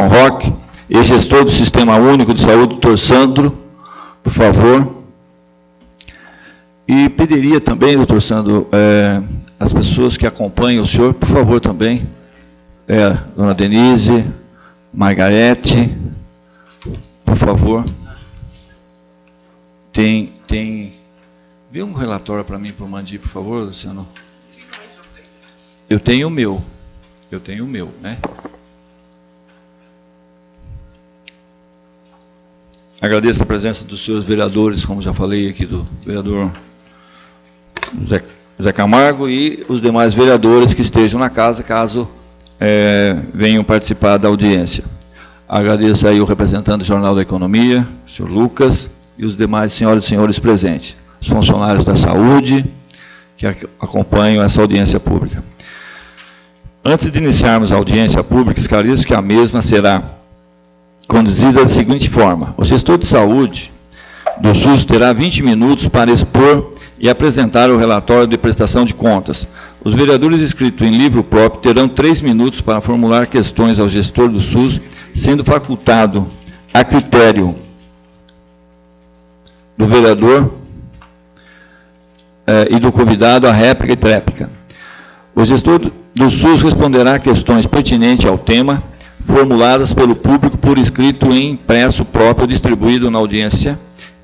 São Roque, e gestor do Sistema Único de Saúde, doutor Sandro, por favor. E pediria também, doutor Sandro, as pessoas que acompanham o senhor, por favor, também, dona Denise, Margarete, por favor. Vê um relatório para mim, para o Mandi, por favor, Luciano. Eu tenho o meu, né? Agradeço a presença dos senhores vereadores, como já falei aqui, do vereador Zé Camargo e os demais vereadores que estejam na casa, caso venham participar da audiência. Agradeço aí o representante do Jornal da Economia, o senhor Lucas, e os demais senhoras e senhores presentes, os funcionários da saúde, que acompanham essa audiência pública. Antes de iniciarmos a audiência pública, esclareço que a mesma será conduzida da seguinte forma: o gestor de saúde do SUS terá 20 minutos para expor e apresentar o relatório de prestação de contas. Os vereadores inscritos em livro próprio terão 3 minutos para formular questões ao gestor do SUS, sendo facultado a critério do vereador e do convidado a réplica e tréplica. O gestor do SUS responderá a questões pertinentes ao tema, formuladas pelo público por escrito em impresso próprio distribuído na audiência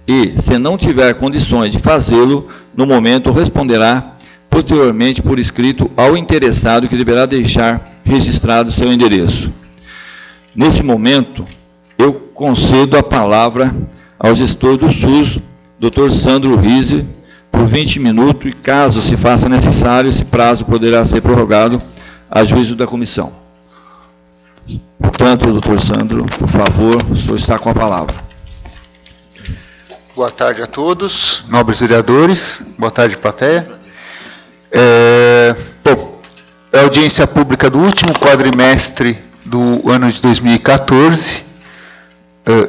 e, se não tiver condições de fazê-lo no momento, responderá posteriormente por escrito ao interessado, que deverá deixar registrado seu endereço. Nesse momento, eu concedo a palavra ao gestor do SUS, Dr. Sandro Rizzi, por 20 minutos, e caso se faça necessário, esse prazo poderá ser prorrogado a juízo da comissão. Portanto, doutor Sandro, por favor, o senhor está com a palavra. Boa tarde a todos, nobres vereadores, boa tarde, plateia. Bom, é a audiência pública do último quadrimestre do ano de 2014,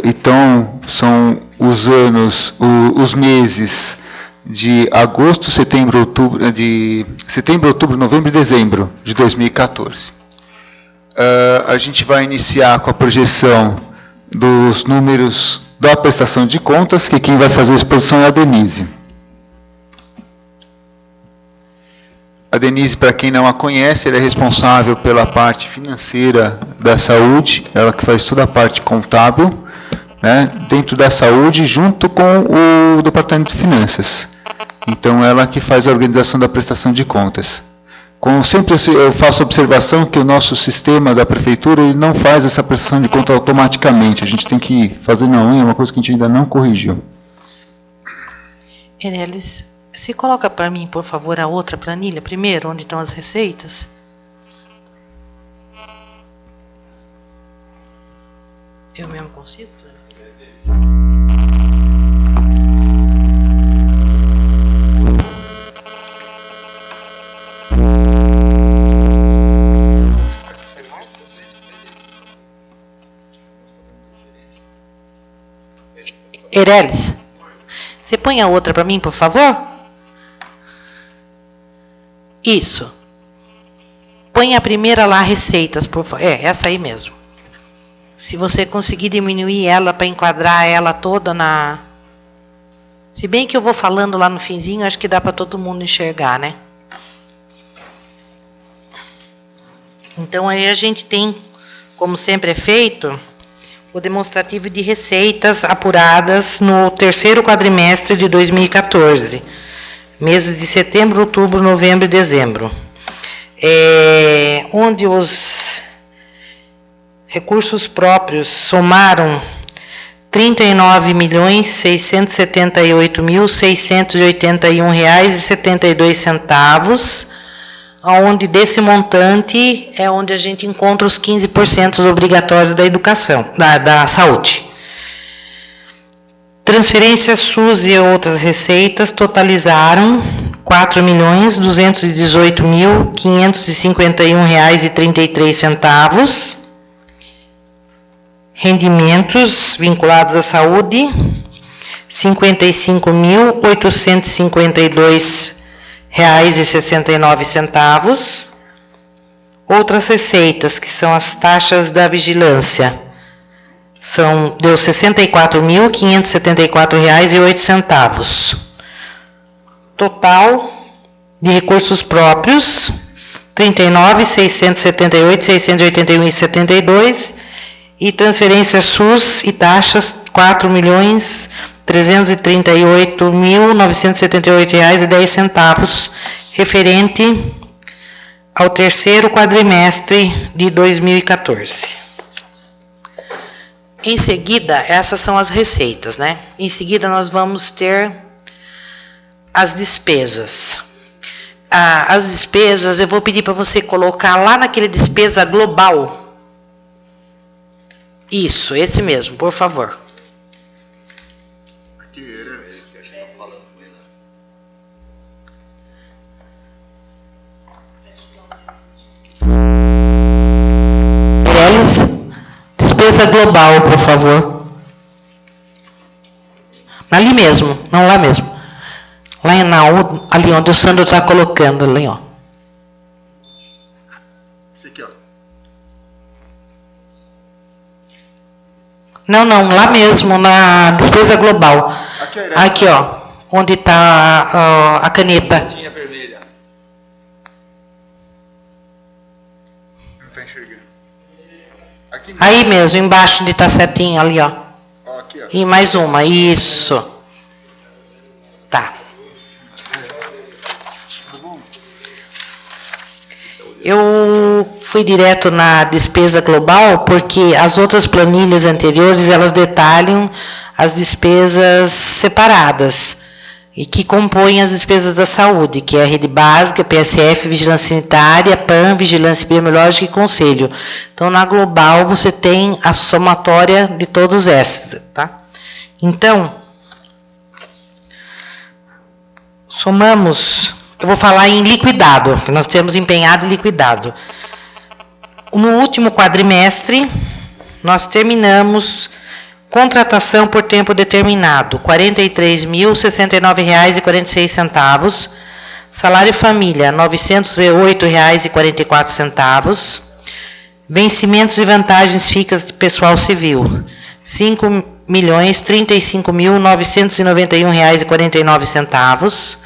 então são os meses de agosto, setembro, outubro, novembro e dezembro de 2014. A gente vai iniciar com a projeção dos números da prestação de contas, que quem vai fazer a exposição é a Denise. A Denise, para quem não a conhece, ela é responsável pela parte financeira da saúde, ela que faz toda a parte contábil, né, dentro da saúde, junto com o Departamento de Finanças. Então, ela que faz a organização da prestação de contas. Como sempre eu faço observação que o nosso sistema da prefeitura ele não faz essa prestação de conta automaticamente. A gente tem que fazer na unha, uma coisa que a gente ainda não corrigiu. Enélis, você coloca para mim, por favor, a outra planilha primeiro, onde estão as receitas? Eu mesmo consigo? Enélis, você põe a outra para mim, por favor? Isso. Põe a primeira lá, receitas, por favor. Essa aí mesmo. Se você conseguir diminuir ela para enquadrar ela toda na... Se bem que eu vou falando lá no finzinho, acho que dá para todo mundo enxergar, né? Então, aí a gente tem, como sempre é feito, o demonstrativo de receitas apuradas no terceiro quadrimestre de 2014, meses de setembro, outubro, novembro e dezembro, onde os recursos próprios somaram R$ 39.678.681,72, onde desse montante é onde a gente encontra os 15% obrigatórios da educação, da saúde. Transferências SUS e outras receitas totalizaram R$ 4.218.551,33. Rendimentos vinculados à saúde, R$ 55.852,69, Outras receitas, que são as taxas da vigilância, deu R$ 64.574,08. Total de recursos próprios, R$ 39.678.681,72. E transferências SUS e taxas, R$ 4.338.978,10, referente ao terceiro quadrimestre de 2014. Em seguida, essas são as receitas, né? Em seguida, nós vamos ter as despesas. As despesas, eu vou pedir para você colocar lá naquele despesa global. Isso, esse mesmo, por favor. Despesa global, por favor. Ali mesmo, não lá mesmo. Lá ali onde o Sandro está colocando, ali, ó. Esse aqui, ó. Não, lá mesmo, na despesa global. Aqui, ó, onde está a caneta. Vermelha. Não está enxergando. Aqui Aí mesmo, embaixo onde está a setinha, ali, ó. Aqui, ó. E mais uma, isso. Tá. Eu fui direto na despesa global porque as outras planilhas anteriores, elas detalham as despesas separadas e que compõem as despesas da saúde, que é a rede básica, PSF, vigilância sanitária, PAN, vigilância epidemiológica e conselho. Então, na global, você tem a somatória de todos esses, tá? Então, somamos, eu vou falar em liquidado, que nós temos empenhado e liquidado. No último quadrimestre, nós terminamos contratação por tempo determinado, R$ 43.069,46. Salário família, R$ 908,44. Vencimentos e vantagens ficas de pessoal civil, R$ 5.035.991,49.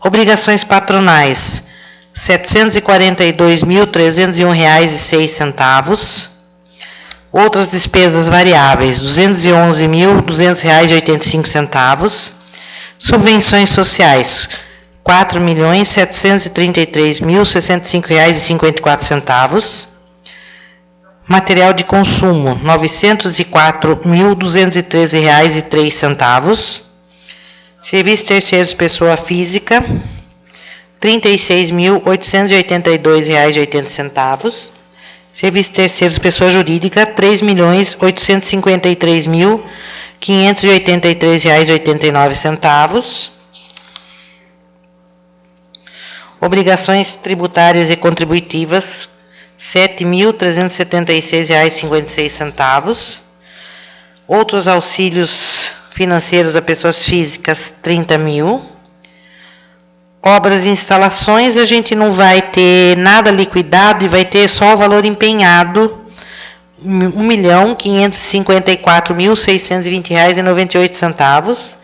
Obrigações patronais, R$ 742.301,06. Outras despesas variáveis, R$ 211.200,85. Subvenções sociais, R$ 4.733.065,54. Material de consumo, R$ 904.213,03. Serviços terceiros pessoa física, R$ 36.882,80. Serviços terceiros pessoa jurídica, R$ 3.853.583,89. Obrigações tributárias e contributivas, R$ 7.376,56. Outros auxílios financeiros a pessoas físicas, 30 mil. Obras e instalações, a gente não vai ter nada liquidado e vai ter só o valor empenhado, R$ 1.554.620,98.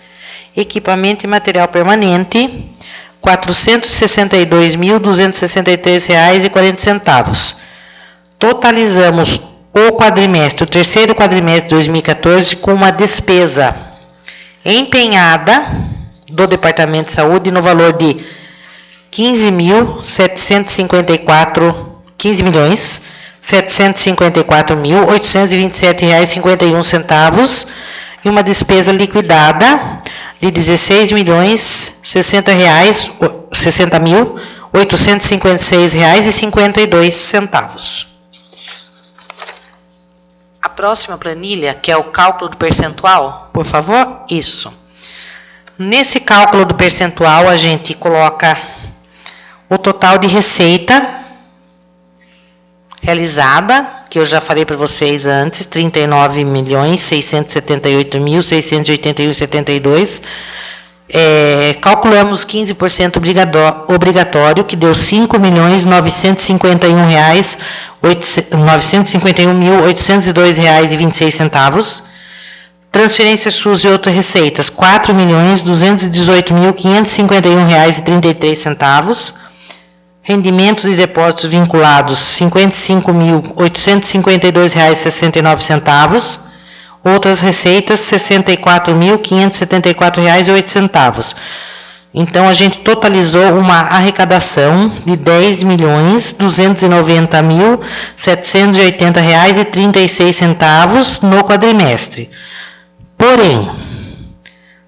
Equipamento e material permanente, R$ 462.263,40. Totalizamos o quadrimestre, o terceiro quadrimestre de 2014, com uma despesa empenhada do Departamento de Saúde no valor de R$ 15.754.827,51 e uma despesa liquidada de R$ 16.060.856,52. A próxima planilha, que é o cálculo do percentual, por favor, isso. Nesse cálculo do percentual, a gente coloca o total de receita realizada, que eu já falei para vocês antes, R$ 39.678.681,72. Calculamos 15% obrigatório, que deu R$ 5.951.802,26. Transferência SUS e outras receitas, R$ 4.218.551,33. Rendimentos e depósitos vinculados, R$ 55.852,69. Outras receitas, R$ 64.574,08. Então, a gente totalizou uma arrecadação de R$ 10.290.780,36 no quadrimestre. Porém,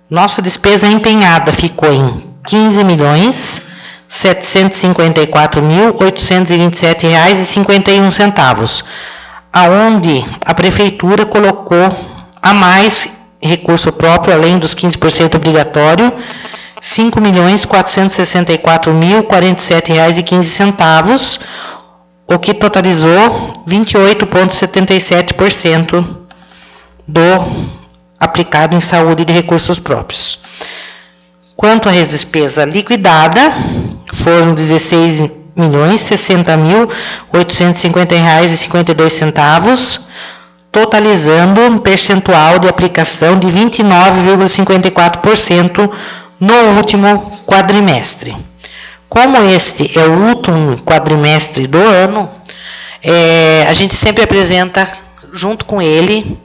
nossa despesa empenhada ficou em R$ 15.754.827,51, aonde a prefeitura colocou a mais recurso próprio, além dos 15% obrigatório, R$ 5.464.047,15, o que totalizou 28,77% do aplicado em saúde de recursos próprios. Quanto à despesa liquidada, foram R$ 16.060.850,52, totalizando um percentual de aplicação de 29,54% no último quadrimestre. Como este é o último quadrimestre do ano, a gente sempre apresenta, junto com ele,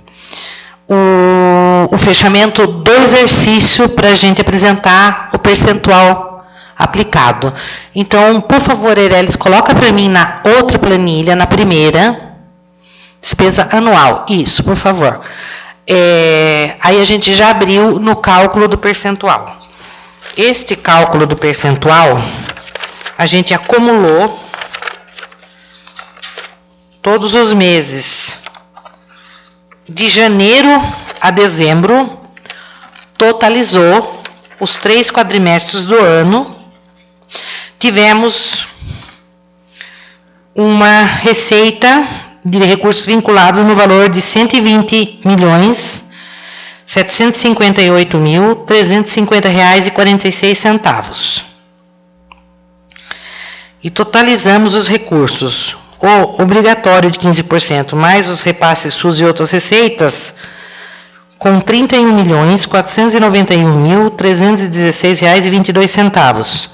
o fechamento do exercício para a gente apresentar o percentual aplicado. Então, por favor, Eireles, coloca para mim na outra planilha, na primeira, despesa anual. Isso, por favor. Aí a gente já abriu no cálculo do percentual. Este cálculo do percentual, a gente acumulou todos os meses, de janeiro a dezembro, totalizou os 3 quadrimestres do ano. Tivemos uma receita de recursos vinculados no valor de R$ 120.758.350,46. E totalizamos os recursos, o obrigatório de 15%, mais os repasses SUS e outras receitas, com R$ 31.491.316,22,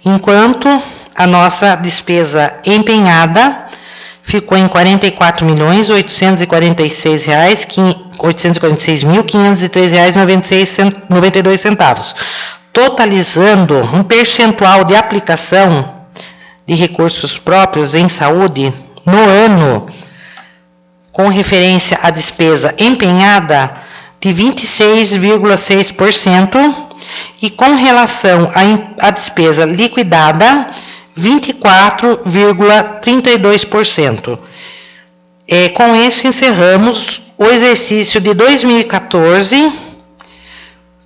enquanto a nossa despesa empenhada ficou em R$ 44.846.503,92, totalizando um percentual de aplicação de recursos próprios em saúde no ano, com referência à despesa empenhada, de 26,6%, e com relação à despesa liquidada, 24,32%. Com isso, encerramos o exercício de 2014,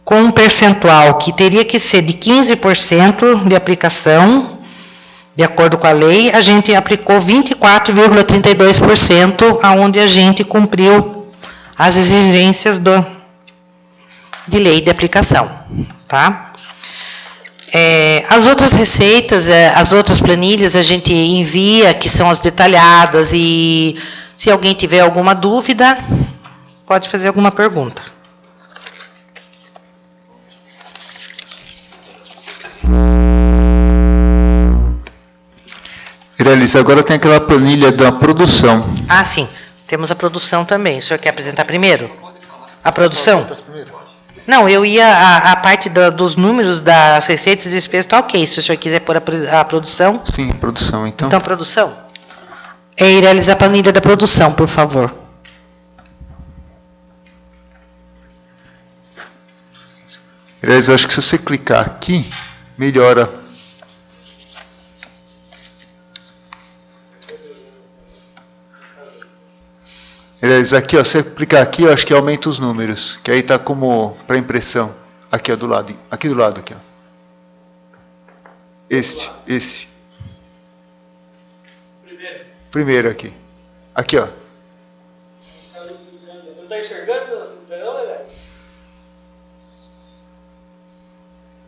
com um percentual que teria que ser de 15% de aplicação. De acordo com a lei, a gente aplicou 24,32%, aonde a gente cumpriu as exigências de lei de aplicação. Tá? As outras receitas, as outras planilhas, a gente envia, que são as detalhadas, e se alguém tiver alguma dúvida, pode fazer alguma pergunta. Eireles, agora tem aquela planilha da produção. Ah, sim. Temos a produção também. O senhor quer apresentar primeiro? A produção? Não, eu ia a parte dos números das receitas e despesas, tá ok. Se o senhor quiser pôr a produção. Sim, produção, então. Então, produção. Eireles, a planilha da produção, por favor. Eireles, eu acho que se você clicar aqui, melhora. Eireles, aqui, ó, se você clicar aqui, eu acho que aumenta os números, que aí tá como para impressão. Aqui, ó, do lado, aqui do lado, aqui, ó. Esse. Primeiro aqui. Aqui, ó. Não está enxergando? Não, Eireles?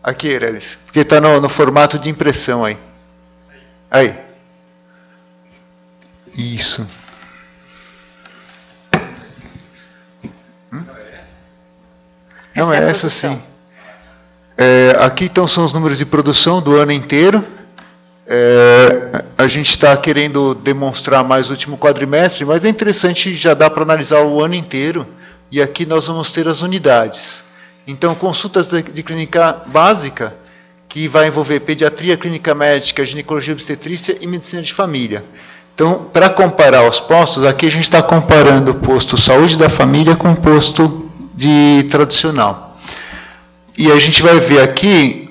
Aqui, Erelis. Porque está no formato de impressão aí. Aí. Isso. Não, é essa sim. Aqui então são os números de produção do ano inteiro. A gente está querendo demonstrar mais o último quadrimestre, mas é interessante, já dá para analisar o ano inteiro. E aqui nós vamos ter as unidades. Então, consultas de clínica básica, que vai envolver pediatria, clínica médica, ginecologia, obstetrícia e medicina de família. Então, para comparar os postos, aqui a gente está comparando o posto saúde da família com o posto de tradicional. E a gente vai ver aqui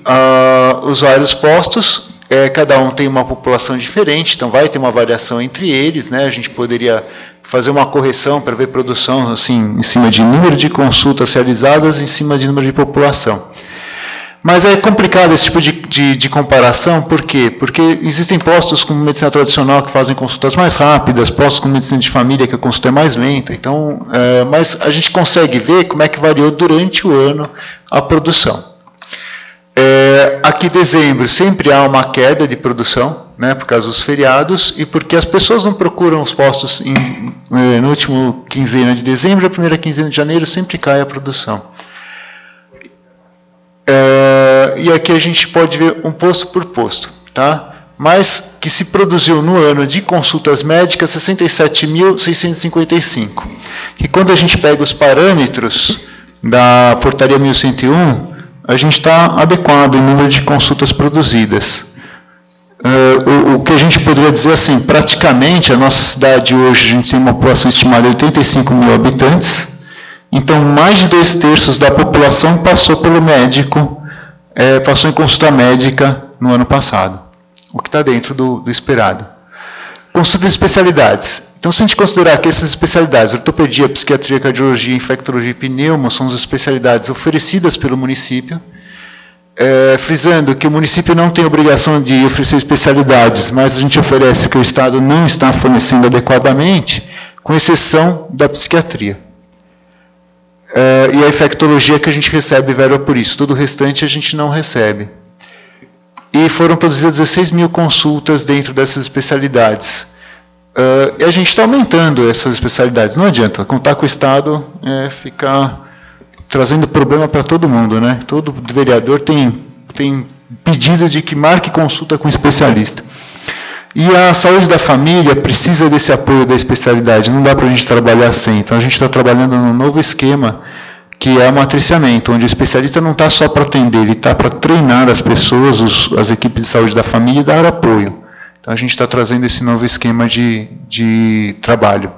os vários postos, cada um tem uma população diferente, então vai ter uma variação entre eles, né? A gente poderia fazer uma correção para ver produção assim, em cima de número de consultas realizadas, em cima de número de população. Mas é complicado esse tipo de comparação, por quê? Porque existem postos com medicina tradicional que fazem consultas mais rápidas, postos com medicina de família que a consulta é mais lenta, então, mas a gente consegue ver como é que variou durante o ano a produção. Aqui dezembro sempre há uma queda de produção, né, por causa dos feriados, e porque as pessoas não procuram os postos no último quinzena de dezembro, a primeira quinzena de janeiro sempre cai a produção. E aqui a gente pode ver um posto por posto, tá? Mas que se produziu no ano de consultas médicas 67.655. Que quando a gente pega os parâmetros da portaria 1101, a gente está adequado em número de consultas produzidas. O que a gente poderia dizer assim, praticamente a nossa cidade hoje a gente tem uma população estimada de 85 mil habitantes, então mais de 2/3 da população passou pelo médico, passou em consulta médica no ano passado, o que está dentro do esperado. Consulta de especialidades. Então, se a gente considerar que essas especialidades, ortopedia, psiquiatria, cardiologia, infectologia e pneumo, são as especialidades oferecidas pelo município, frisando que o município não tem obrigação de oferecer especialidades, mas a gente oferece o que o Estado não está fornecendo adequadamente, com exceção da psiquiatria. E a infectologia que a gente recebe verba por isso, todo o restante a gente não recebe. E foram produzidas 16 mil consultas dentro dessas especialidades. E a gente está aumentando essas especialidades, não adianta, contar com o Estado fica trazendo problema para todo mundo, né? Todo vereador tem pedido de que marque consulta com especialista. E a saúde da família precisa desse apoio da especialidade, não dá para a gente trabalhar sem. Então a gente está trabalhando num novo esquema, que é o matriciamento, onde o especialista não está só para atender, ele está para treinar as pessoas, as equipes de saúde da família e dar apoio. Então a gente está trazendo esse novo esquema de trabalho.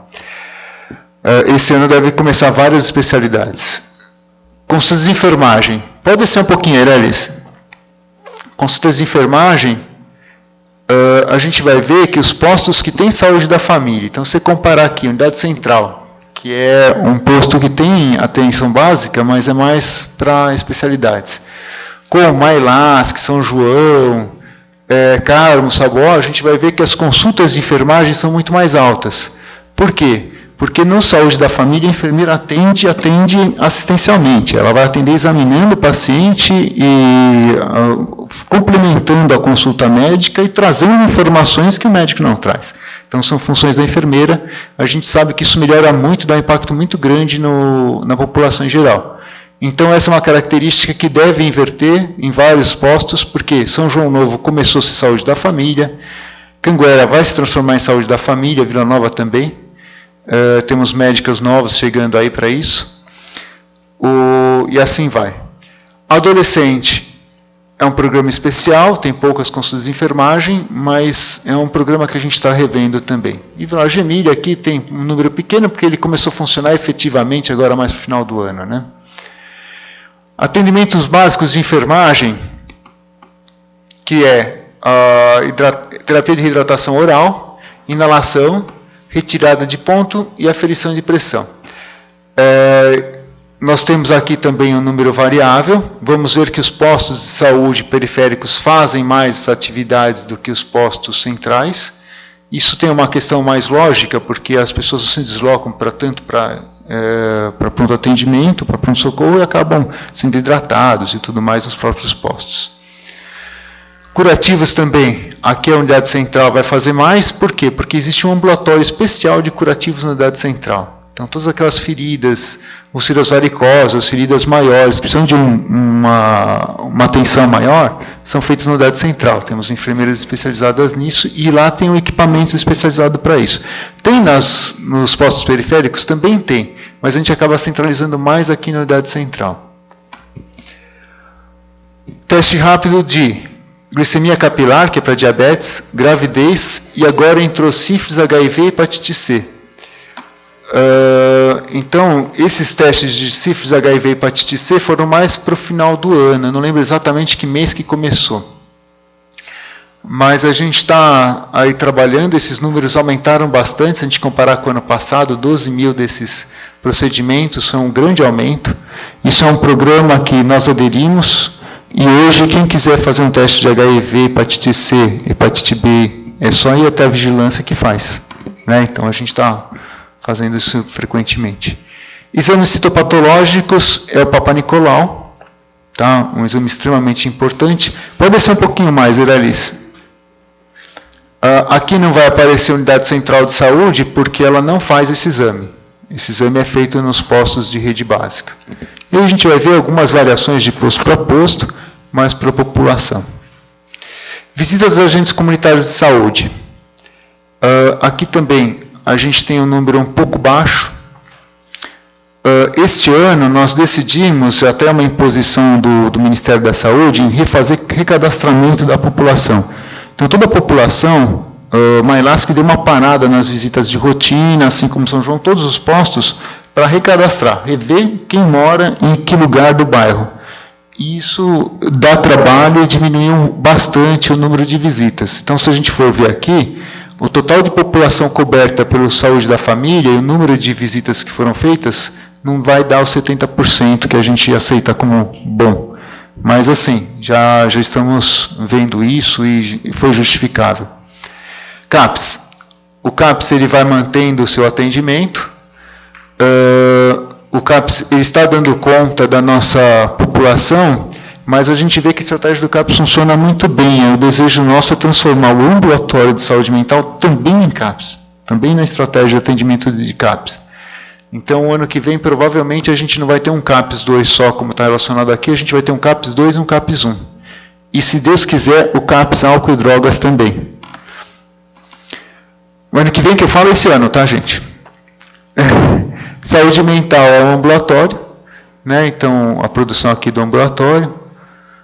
Esse ano deve começar várias especialidades. Consultas de enfermagem. Pode descer um pouquinho, Erelis. Consultas de enfermagem, a gente vai ver que os postos que têm saúde da família, então se você comparar aqui, unidade central, que é um posto que tem atenção básica, mas é mais para especialidades, com Mailás, que São João, Carmo, Saboá, a gente vai ver que as consultas de enfermagem são muito mais altas. Por quê? Porque no saúde da família, a enfermeira atende assistencialmente. Ela vai atender examinando o paciente e complementando a consulta médica e trazendo informações que o médico não traz. Então, são funções da enfermeira. A gente sabe que isso melhora muito, dá um impacto muito grande na população em geral. Então, essa é uma característica que deve inverter em vários postos, porque São João Novo começou-se saúde da família, Canguera vai se transformar em saúde da família, Vila Nova também. Temos médicas novas chegando aí para isso. E assim vai. Adolescente é um programa especial, tem poucas consultas de enfermagem, mas é um programa que a gente está revendo também. E Vila Gemília aqui tem um número pequeno, porque ele começou a funcionar efetivamente agora mais no final do ano, né? Atendimentos básicos de enfermagem, que é a terapia de reidratação oral, inalação, retirada de ponto e aferição de pressão. Nós temos aqui também um número variável. Vamos ver que os postos de saúde periféricos fazem mais atividades do que os postos centrais. Isso tem uma questão mais lógica, porque as pessoas se deslocam tanto para para pronto atendimento, para pronto-socorro, e acabam sendo hidratados e tudo mais nos próprios postos. Curativos também, aqui a unidade central vai fazer mais, por quê? Porque existe um ambulatório especial de curativos na unidade central. Então, todas aquelas feridas, úlceras varicosas, feridas maiores, que precisam de uma atenção maior, são feitas na unidade central. Temos enfermeiras especializadas nisso e lá tem um equipamento especializado para isso. Tem nos postos periféricos? Também tem, mas a gente acaba centralizando mais aqui na unidade central. Teste rápido de glicemia capilar, que é para diabetes, gravidez, e agora entrou sífilis, HIV e hepatite C. Então, esses testes de sífilis, HIV e hepatite C foram mais para o final do ano. Eu não lembro exatamente que mês que começou. Mas a gente está aí trabalhando, esses números aumentaram bastante. Se a gente comparar com o ano passado, 12 mil desses procedimentos, foi um grande aumento. Isso é um programa que nós aderimos. E hoje, quem quiser fazer um teste de HIV, hepatite C, hepatite B, é só ir até a vigilância que faz. Né? Então, a gente está fazendo isso frequentemente. Exames citopatológicos é o Papa Nicolau, tá? Um exame extremamente importante. Pode descer um pouquinho mais, Eralis. Aqui não vai aparecer a unidade central de saúde porque ela não faz esse exame. Esse exame é feito nos postos de rede básica. E a gente vai ver algumas variações de posto para posto, mas para a população. Visita dos agentes comunitários de saúde. Aqui também a gente tem um número um pouco baixo. Este ano nós decidimos, até uma imposição do Ministério da Saúde, em refazer recadastramento da população. Então toda a população, Mailasque deu uma parada nas visitas de rotina, assim como São João, todos os postos, para recadastrar, rever quem mora em que lugar do bairro. Isso dá trabalho e diminuiu bastante o número de visitas. Então, se a gente for ver aqui, o total de população coberta pelo Saúde da Família e o número de visitas que foram feitas não vai dar os 70% que a gente aceita como bom. Mas, assim, já estamos vendo isso e foi justificável. CAPS. O CAPS ele vai mantendo o seu atendimento. O CAPS ele está dando conta da nossa população, mas a gente vê que a estratégia do CAPS funciona muito bem. O desejo nosso é transformar o ambulatório de saúde mental também em CAPS, também na estratégia de atendimento de CAPS. Então, o ano que vem, provavelmente, a gente não vai ter um CAPS 2 só, como está relacionado aqui, a gente vai ter um CAPS 2 e um CAPS 1. E, se Deus quiser, o CAPS álcool e drogas também. O ano que vem que eu falo esse ano, tá, gente? Saúde mental é um ambulatório, né? Então, a produção aqui do ambulatório.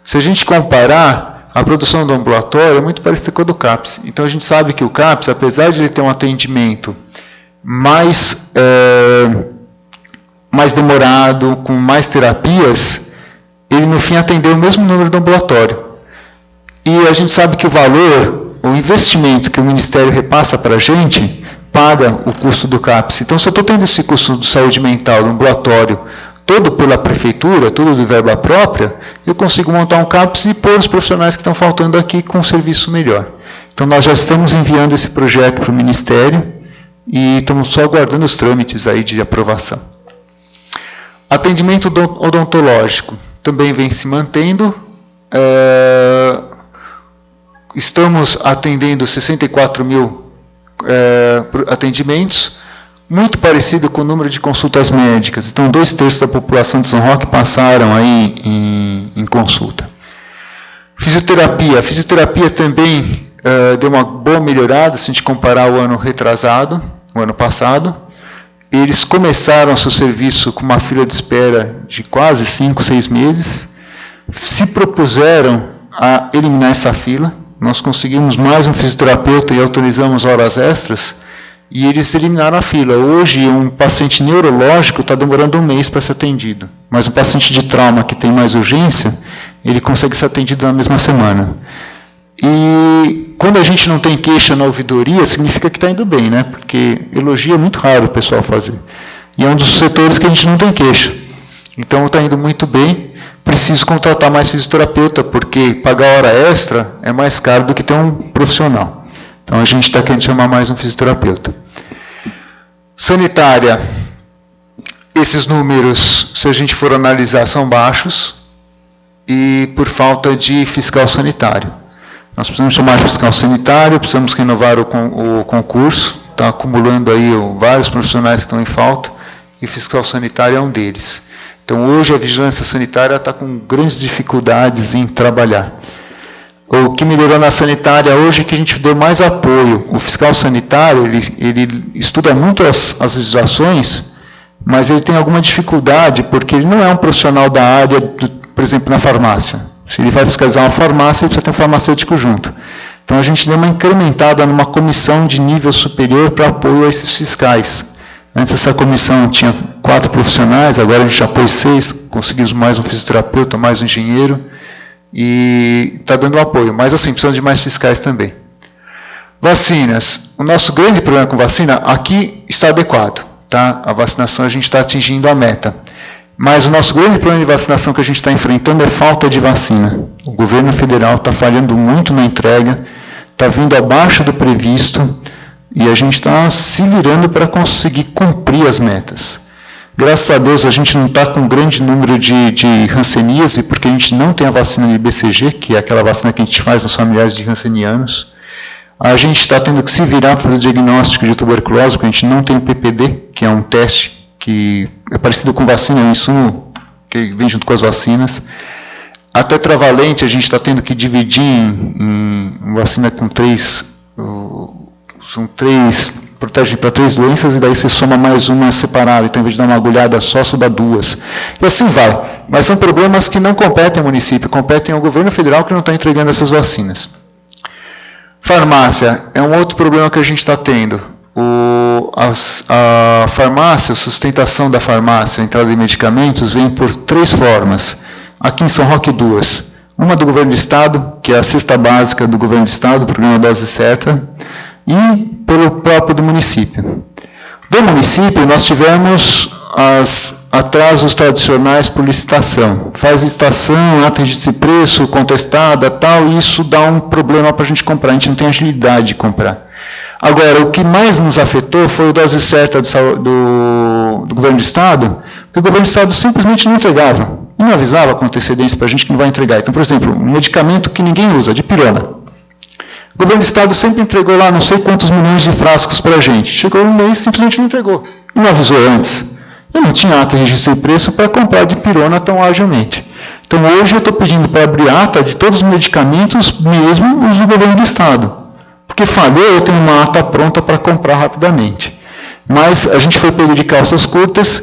Se a gente comparar, a produção do ambulatório é muito parecida com a do CAPS. Então, a gente sabe que o CAPS, apesar de ele ter um atendimento mais demorado, com mais terapias, ele no fim atendeu o mesmo número do ambulatório. E a gente sabe que o valor, o investimento que o Ministério repassa para a gente, paga o custo do CAPS. Então, se eu estou tendo esse custo de saúde mental do ambulatório todo pela prefeitura, tudo de verba própria, eu consigo montar um CAPS e pôr os profissionais que estão faltando aqui com um serviço melhor. Então, nós já estamos enviando esse projeto para o Ministério e estamos só aguardando os trâmites aí de aprovação. Atendimento odontológico também vem se mantendo. Estamos atendendo 64 mil atendimentos, muito parecido com o número de consultas médicas. Então, 2/3 da população de São Roque passaram aí em consulta. Fisioterapia. A fisioterapia também deu uma boa melhorada, se a gente comparar o ano retrasado, o ano passado. Eles começaram seu serviço com uma fila de espera de quase 5, 6 meses. Se propuseram a eliminar essa fila. Nós conseguimos mais um fisioterapeuta e autorizamos horas extras, e eles eliminaram a fila. Hoje, um paciente neurológico está demorando um mês para ser atendido, mas um paciente de trauma que tem mais urgência, ele consegue ser atendido na mesma semana. E quando a gente não tem queixa na ouvidoria, significa que está indo bem, né? Porque elogio é muito raro o pessoal fazer. E é um dos setores que a gente não tem queixa. Então, está indo muito bem. Preciso contratar mais fisioterapeuta, porque pagar hora extra é mais caro do que ter um profissional. Então, a gente está querendo chamar mais um fisioterapeuta. Sanitária. esses números, se a gente for analisar, são baixos e por falta de fiscal sanitário. Nós precisamos chamar de fiscal sanitário, precisamos renovar o concurso, está acumulando aí vários profissionais que estão em falta, e fiscal sanitário é um deles. Então, hoje, a vigilância sanitária está com grandes dificuldades em trabalhar. O que melhorou na sanitária hoje é que a gente deu mais apoio. O fiscal sanitário, ele estuda muito as legislações, mas ele tem alguma dificuldade, porque ele não é um profissional da área, por exemplo, na farmácia. Se ele vai fiscalizar uma farmácia, ele precisa ter um farmacêutico junto. Então, a gente deu uma incrementada numa comissão de nível superior para apoio a esses fiscais. Antes, essa comissão tinha 4 profissionais, agora a gente já pôs 6, conseguimos mais um fisioterapeuta, mais um engenheiro, e está dando apoio. Mas, assim, precisamos de mais fiscais também. Vacinas. O nosso grande problema com vacina, aqui está adequado. Tá? A vacinação, a gente está atingindo a meta. Mas o nosso grande problema de vacinação que a gente está enfrentando é falta de vacina. O governo federal está falhando muito na entrega, está vindo abaixo do previsto, e a gente está se virando para conseguir cumprir as metas. Graças a Deus a gente não está com um grande número de hanseníase, porque a gente não tem a vacina de BCG, que é aquela vacina que a gente faz nos familiares de hansenianos. A gente está tendo que se virar para fazer diagnóstico de tuberculose, porque a gente não tem o PPD, que é um teste que é parecido com vacina, é um insumo que vem junto com as vacinas. A tetravalente a gente está tendo que dividir em vacina com 3, são 3, protege para 3 doenças, e daí você soma mais uma separada, então, em vez de dar uma agulhada só, você dá 2. E assim vai. Mas são problemas que não competem ao município, competem ao governo federal, que não está entregando essas vacinas. Farmácia é um outro problema que a gente está tendo. A farmácia, a sustentação da farmácia, a entrada de medicamentos, vem por 3 formas. Aqui em São Roque, 2. Uma do governo do estado, que é a cesta básica do governo do estado, o programa Dose Certa, e pelo próprio do município. Do município, nós tivemos atrasos tradicionais por licitação. Faz licitação, ata de preço, contestada, tal, e isso dá um problema para a gente comprar, a gente não tem agilidade de comprar. Agora, o que mais nos afetou foi o Dose Certa do governo do estado, porque o governo do estado simplesmente não entregava, não avisava com antecedência para a gente que não vai entregar. Então, por exemplo, um medicamento que ninguém usa, dipirona. O governo do estado sempre entregou lá não sei quantos milhões de frascos para a gente. Chegou um mês e simplesmente não entregou. Não avisou antes. Eu não tinha ata, registro e preço para comprar dipirona tão agilmente. Então, hoje eu estou pedindo para abrir ata de todos os medicamentos, mesmo os do governo do estado. Porque falhou, eu tenho uma ata pronta para comprar rapidamente. Mas a gente foi pego de calças curtas.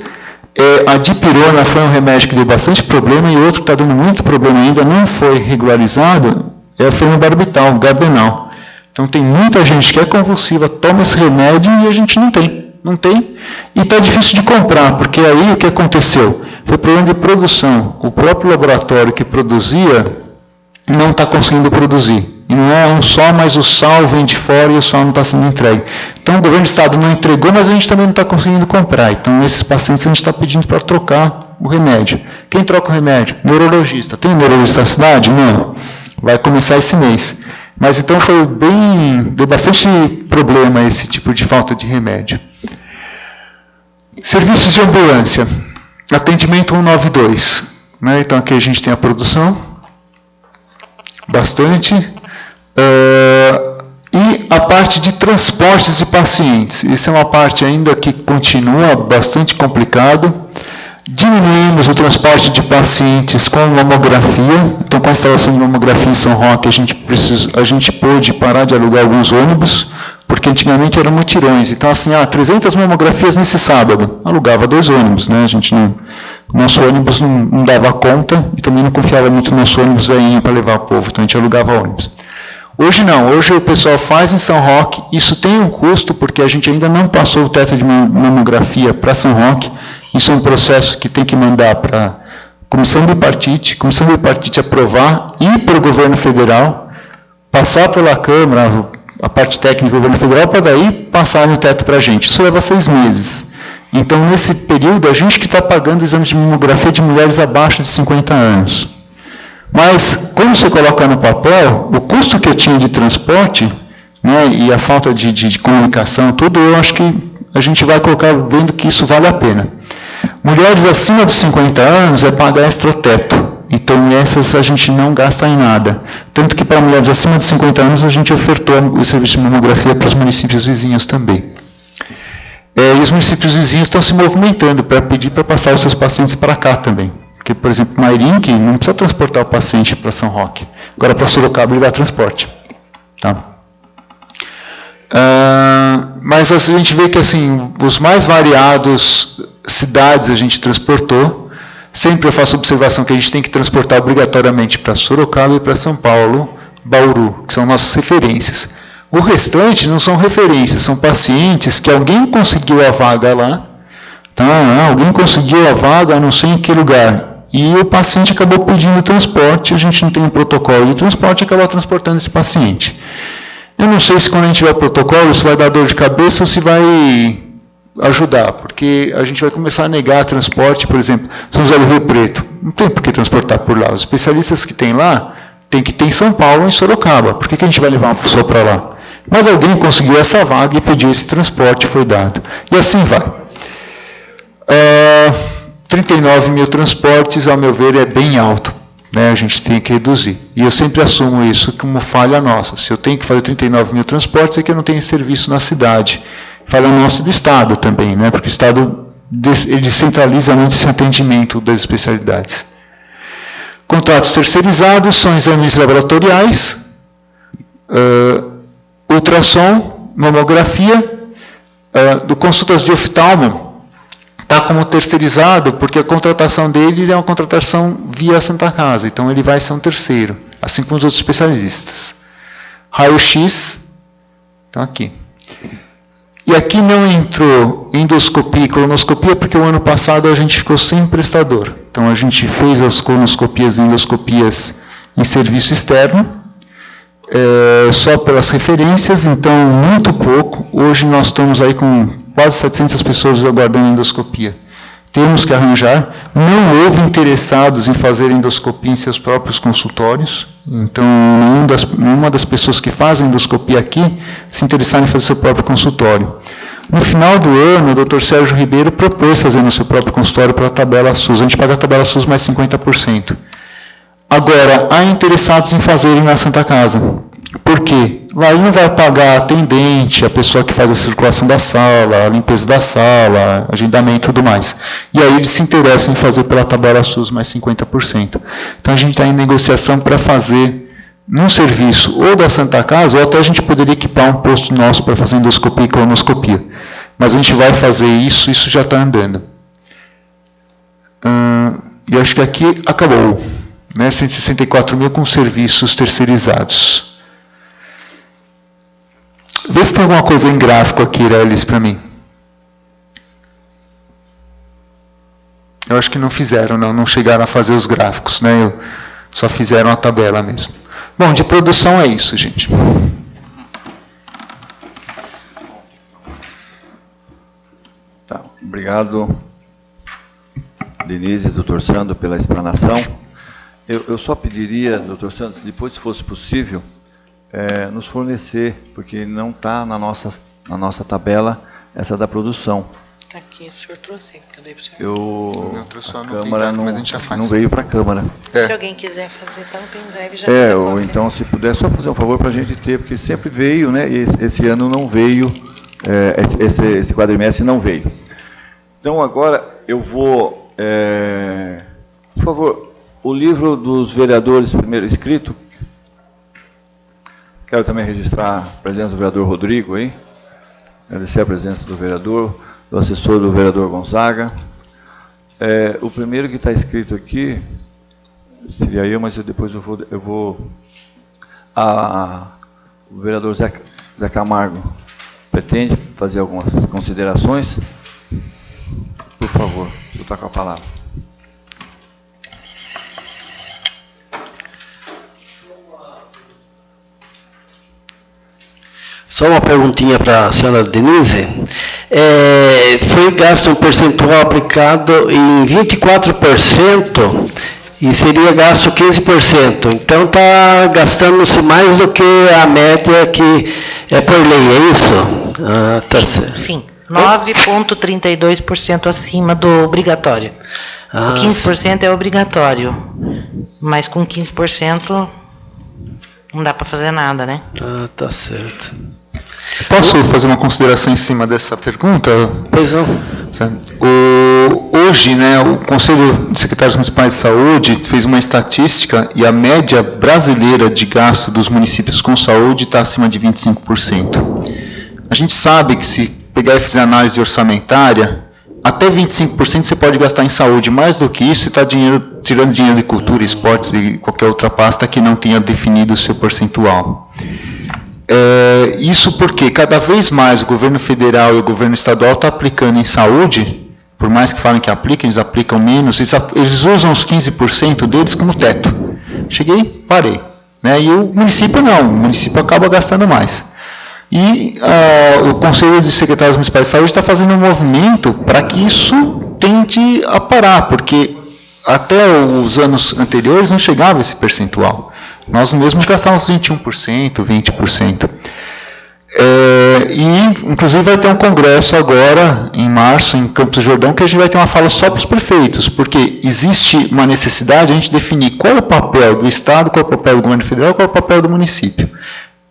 A dipirona foi um remédio que deu bastante problema, e outro que está dando muito problema ainda, não foi regularizado, é o fenobarbital, Gardenal. Então tem muita gente que é convulsiva, toma esse remédio e a gente não tem. Não tem. E está difícil de comprar, porque aí o que aconteceu? Foi problema de produção. O próprio laboratório que produzia não está conseguindo produzir. E não é um só, mas o sal vem de fora e o sal não está sendo entregue. Então o governo do estado não entregou, mas a gente também não está conseguindo comprar. Então esses pacientes a gente está pedindo para trocar o remédio. Quem troca o remédio? Neurologista. Tem neurologista na cidade? Não. Vai começar esse mês. Mas então deu bastante problema esse tipo de falta de remédio. Serviços de ambulância. Atendimento 192. Né? Então aqui a gente tem a produção. Bastante. E a parte de transportes de pacientes. Isso é uma parte ainda que continua bastante complicado. Diminuímos o transporte de pacientes com mamografia. Então, com a instalação de mamografia em São Roque, a gente pôde parar de alugar alguns ônibus, porque antigamente eram mutirões. Então, assim, 300 mamografias nesse sábado. Alugava 2 ônibus, né? Nosso ônibus não dava conta, e também não confiava muito no nosso ônibus veinho para levar o povo, então a gente alugava ônibus. Hoje não, hoje o pessoal faz em São Roque, isso tem um custo, porque a gente ainda não passou o teto de mamografia para São Roque. Isso é um processo que tem que mandar para a Comissão Bipartite aprovar, e para o governo federal, passar pela Câmara, a parte técnica do governo federal, para daí passar no teto para a gente. Isso leva 6 meses. Então, nesse período, a gente que está pagando o exame de mamografia de mulheres abaixo de 50 anos. Mas, quando você coloca no papel, o custo que eu tinha de transporte, né, e a falta de comunicação, tudo, eu acho que a gente vai colocar vendo que isso vale a pena. Mulheres acima dos 50 anos é pagar extrateto. Então, essas a gente não gasta em nada. Tanto que para mulheres acima de 50 anos a gente ofertou o serviço de mamografia para os municípios vizinhos também. E os municípios vizinhos estão se movimentando para pedir para passar os seus pacientes para cá também. Porque, por exemplo, Mairink não precisa transportar o paciente para São Roque. Agora, para Sorocaba, ele dá transporte. Tá? Mas a gente vê que assim, os mais variados cidades a gente transportou. Sempre eu faço observação que a gente tem que transportar obrigatoriamente para Sorocaba e para São Paulo, Bauru, que são nossas referências. O restante não são referências, são pacientes que alguém conseguiu a vaga lá, tá? Alguém conseguiu a vaga, não sei em que lugar, e o paciente acabou pedindo transporte, a gente não tem um protocolo de transporte e acaba transportando esse paciente. Eu não sei se quando a gente tiver o protocolo, isso vai dar dor de cabeça ou se vai ajudar, porque a gente vai começar a negar transporte, por exemplo, São José do Rio Preto, não tem por que transportar por lá. Os especialistas que tem lá, tem que ter em São Paulo ou em Sorocaba. Por que a gente vai levar uma pessoa para lá? Mas alguém conseguiu essa vaga e pediu esse transporte, foi dado. E assim vai. 39 mil transportes, ao meu ver, é bem alto. Né? A gente tem que reduzir. E eu sempre assumo isso como falha nossa. Se eu tenho que fazer 39 mil transportes, é que eu não tenho serviço na cidade. Falha nossa do Estado também, né? Porque o Estado ele descentraliza muito esse atendimento das especialidades. Contratos terceirizados são exames laboratoriais, ultrassom, mamografia, do consultas de oftalmo, está como terceirizado, porque a contratação dele é uma contratação via Santa Casa, então ele vai ser um terceiro, assim como os outros especialistas. Raio-X, então aqui. E aqui não entrou endoscopia e colonoscopia, porque o ano passado a gente ficou sem prestador. Então a gente fez as colonoscopias e endoscopias em serviço externo, só pelas referências, então muito pouco. Hoje nós estamos aí com quase 700 pessoas aguardando endoscopia. Temos que arranjar. Não houve interessados em fazer endoscopia em seus próprios consultórios. Então, nenhuma das pessoas que fazem endoscopia aqui se interessaram em fazer seu próprio consultório. No final do ano, o Dr. Sérgio Ribeiro propôs fazer no seu próprio consultório pela tabela SUS. A gente paga a tabela SUS mais 50%. Agora, há interessados em fazerem na Santa Casa. Por quê? Lá ele não vai pagar atendente, a pessoa que faz a circulação da sala, a limpeza da sala, agendamento e tudo mais. E aí eles se interessam em fazer pela tabela SUS mais 50%. Então a gente está em negociação para fazer num serviço ou da Santa Casa, ou até a gente poderia equipar um posto nosso para fazer endoscopia e colonoscopia. Mas a gente vai fazer isso já está andando. E acho que aqui acabou. Né? 164 mil com serviços terceirizados. Vê se tem alguma coisa em gráfico aqui, Irelis, para mim. Eu acho que não fizeram, não chegaram a fazer os gráficos, né? Só fizeram a tabela mesmo. Bom, de produção é isso, gente. Tá, obrigado, Denise e Dr. Sandro, pela explanação. Eu só pediria, Dr. Sandro, depois, se fosse possível, nos fornecer, porque não está na nossa tabela essa da produção. Está aqui, o senhor trouxe, que eu dei para o senhor. A Câmara não veio para a Câmara. Se alguém quiser fazer, então o pendrive já ou então, se puder, só fazer um favor para a gente ter, porque sempre veio, né, e esse ano não veio, esse quadrimestre não veio. Então, agora, eu vou, por favor, o livro dos vereadores, primeiro escrito. Quero também registrar a presença do vereador Rodrigo aí, agradecer a presença do vereador, do assessor do vereador Gonzaga. O primeiro que está escrito aqui, seria eu, mas depois eu vou o vereador Zé Camargo pretende fazer algumas considerações? Por favor, o senhor está com a palavra. Só uma perguntinha para a senhora Denise. Foi gasto um percentual aplicado em 24% e seria gasto 15%. Então está gastando-se mais do que a média que é por lei, é isso? Sim. 9,32% acima do obrigatório. O 15% é obrigatório, mas com 15% não dá para fazer nada, né? Ah, tá certo. Posso fazer uma consideração em cima dessa pergunta? Pois não. Hoje, né, o Conselho de Secretários Municipais de Saúde fez uma estatística e a média brasileira de gasto dos municípios com saúde está acima de 25%. A gente sabe que se pegar e fizer análise orçamentária, até 25% você pode gastar em saúde. Mais do que isso, está tirando dinheiro de cultura, esportes e qualquer outra pasta que não tenha definido o seu percentual. Isso porque cada vez mais o governo federal e o governo estadual estão aplicando em saúde, por mais que falem que apliquem, eles aplicam menos, eles usam os 15% deles como teto. Cheguei, parei. Né? E o município não, o município acaba gastando mais. E o Conselho de Secretários Municipais de Saúde está fazendo um movimento para que isso tende a parar, porque até os anos anteriores não chegava esse percentual. Nós mesmos gastávamos 21%, 20%. E, inclusive, vai ter um congresso agora, em março, em Campos do Jordão, que a gente vai ter uma fala só para os prefeitos, porque existe uma necessidade de a gente definir qual é o papel do Estado, qual é o papel do governo federal, qual é o papel do município.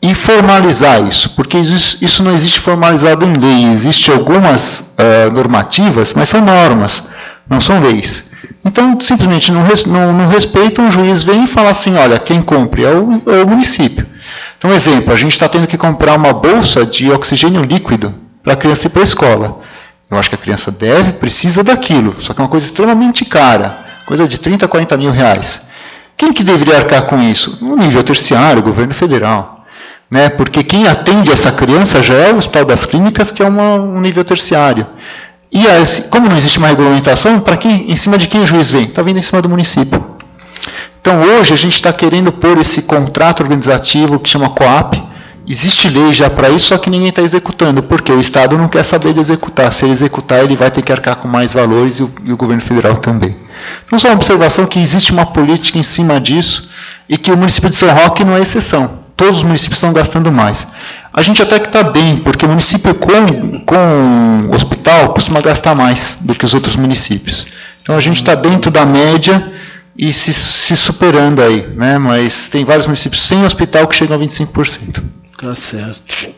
E formalizar isso, porque isso não existe formalizado em lei. Existem algumas normativas, mas são normas, não são leis. Então, simplesmente, não respeitam, o juiz vem e fala assim, olha, quem cumpre é o município. Então, exemplo, a gente está tendo que comprar uma bolsa de oxigênio líquido para a criança ir para a escola. Eu acho que a criança precisa daquilo, só que é uma coisa extremamente cara, coisa de 30, 40 mil reais. Quem que deveria arcar com isso? No nível terciário, o governo federal. Né? Porque quem atende essa criança já é o Hospital das Clínicas, que é um nível terciário. E como não existe uma regulamentação, em cima de quem o juiz vem? Está vindo em cima do município. Então, hoje, a gente está querendo pôr esse contrato organizativo que chama COAP. Existe lei já para isso, só que ninguém está executando, porque o Estado não quer saber de executar. Se ele executar, ele vai ter que arcar com mais valores e o governo federal também. Então, só uma observação que existe uma política em cima disso e que o município de São Roque não é exceção. Todos os municípios estão gastando mais. A gente até que está bem, porque o município com hospital costuma gastar mais do que os outros municípios. Então, a gente está dentro da média e se superando aí, né? Mas tem vários municípios sem hospital que chegam a 25%. Tá certo.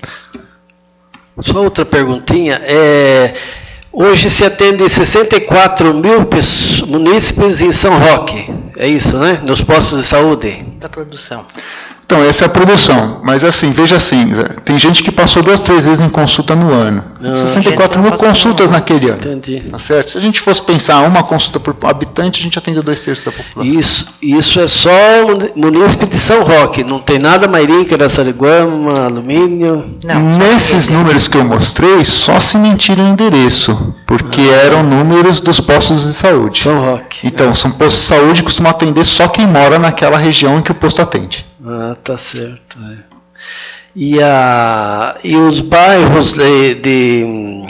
Só outra perguntinha. Hoje se atende 64 mil munícipes em São Roque, é isso, né? Nos postos de saúde. Da produção. Então, essa é a produção. Mas assim, veja assim, tem gente que passou 2, 3 vezes em consulta no ano. 64 mil consultas naquele ano. Entendi. Tá certo? Se a gente fosse pensar uma consulta por habitante, a gente atende 2/3 da população. Isso é só munícipe de São Roque, não tem nada Mairinca, Araçariguama, Alumínio. Não, nesses números que eu mostrei, só se mentiram o endereço, porque eram números dos postos de saúde. São Roque. Então, são postos de saúde que costumam atender só quem mora naquela região em que o posto atende. Ah, tá certo. E os bairros de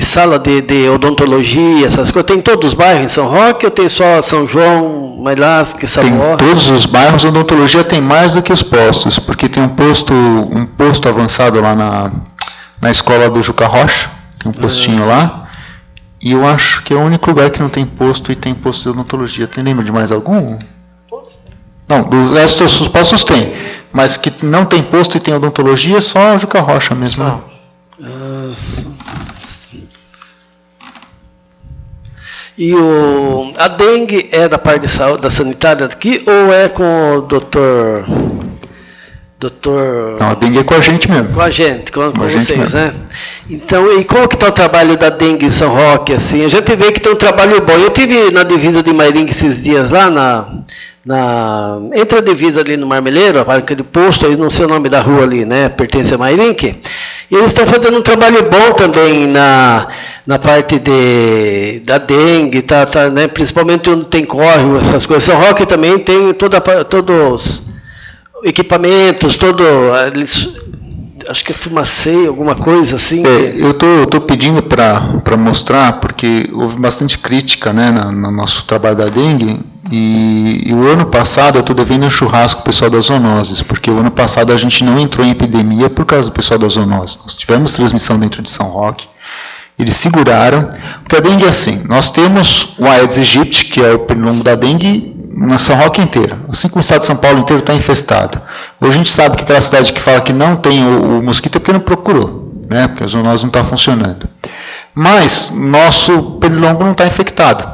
sala de odontologia, essas coisas, tem todos os bairros em São Roque ou tem só São João, Mailasque, Saboá? Tem todos os bairros, a odontologia tem mais do que os postos, porque tem um posto avançado lá na escola do Juca Rocha, tem um postinho lá, e eu acho que é o único lugar que não tem posto e tem posto de odontologia. Lembra de mais algum? Não, do resto dos postos tem, mas que não tem posto e tem odontologia, só a Juca Rocha mesmo. E a dengue é da parte de saúde, da sanitária daqui, ou é com o doutor... Não, a dengue é com a gente mesmo. Com a gente, com vocês, mesmo. né? Então, e como que está o trabalho da dengue em São Roque, assim? A gente vê que tem um trabalho bom. Eu estive na divisa de Mairinque esses dias lá, entre a divisa ali no Marmeleiro, a marca de posto, aí não sei o nome da rua ali, né? Pertence a Mairinque. E eles estão fazendo um trabalho bom também na parte da dengue, né? Principalmente onde tem córrego, essas coisas. São Roque também tem todos equipamentos, acho que é fumaceia, alguma coisa assim. Eu estou pedindo para mostrar, porque houve bastante crítica, né, no nosso trabalho da dengue, e o ano passado eu estou devendo um churrasco para o pessoal das zoonoses, porque o ano passado a gente não entrou em epidemia por causa do pessoal das zoonoses. Nós tivemos transmissão dentro de São Roque, Eles seguraram, porque a dengue é assim, nós temos o Aedes aegypti, que é o pernilongo da dengue, na São Roque inteira, assim como o estado de São Paulo inteiro está infestado. Hoje a gente sabe que aquela cidade que fala que não tem o mosquito é porque não procurou, né? Porque a zoonose não está funcionando. Mas nosso pernilongo não está infectado.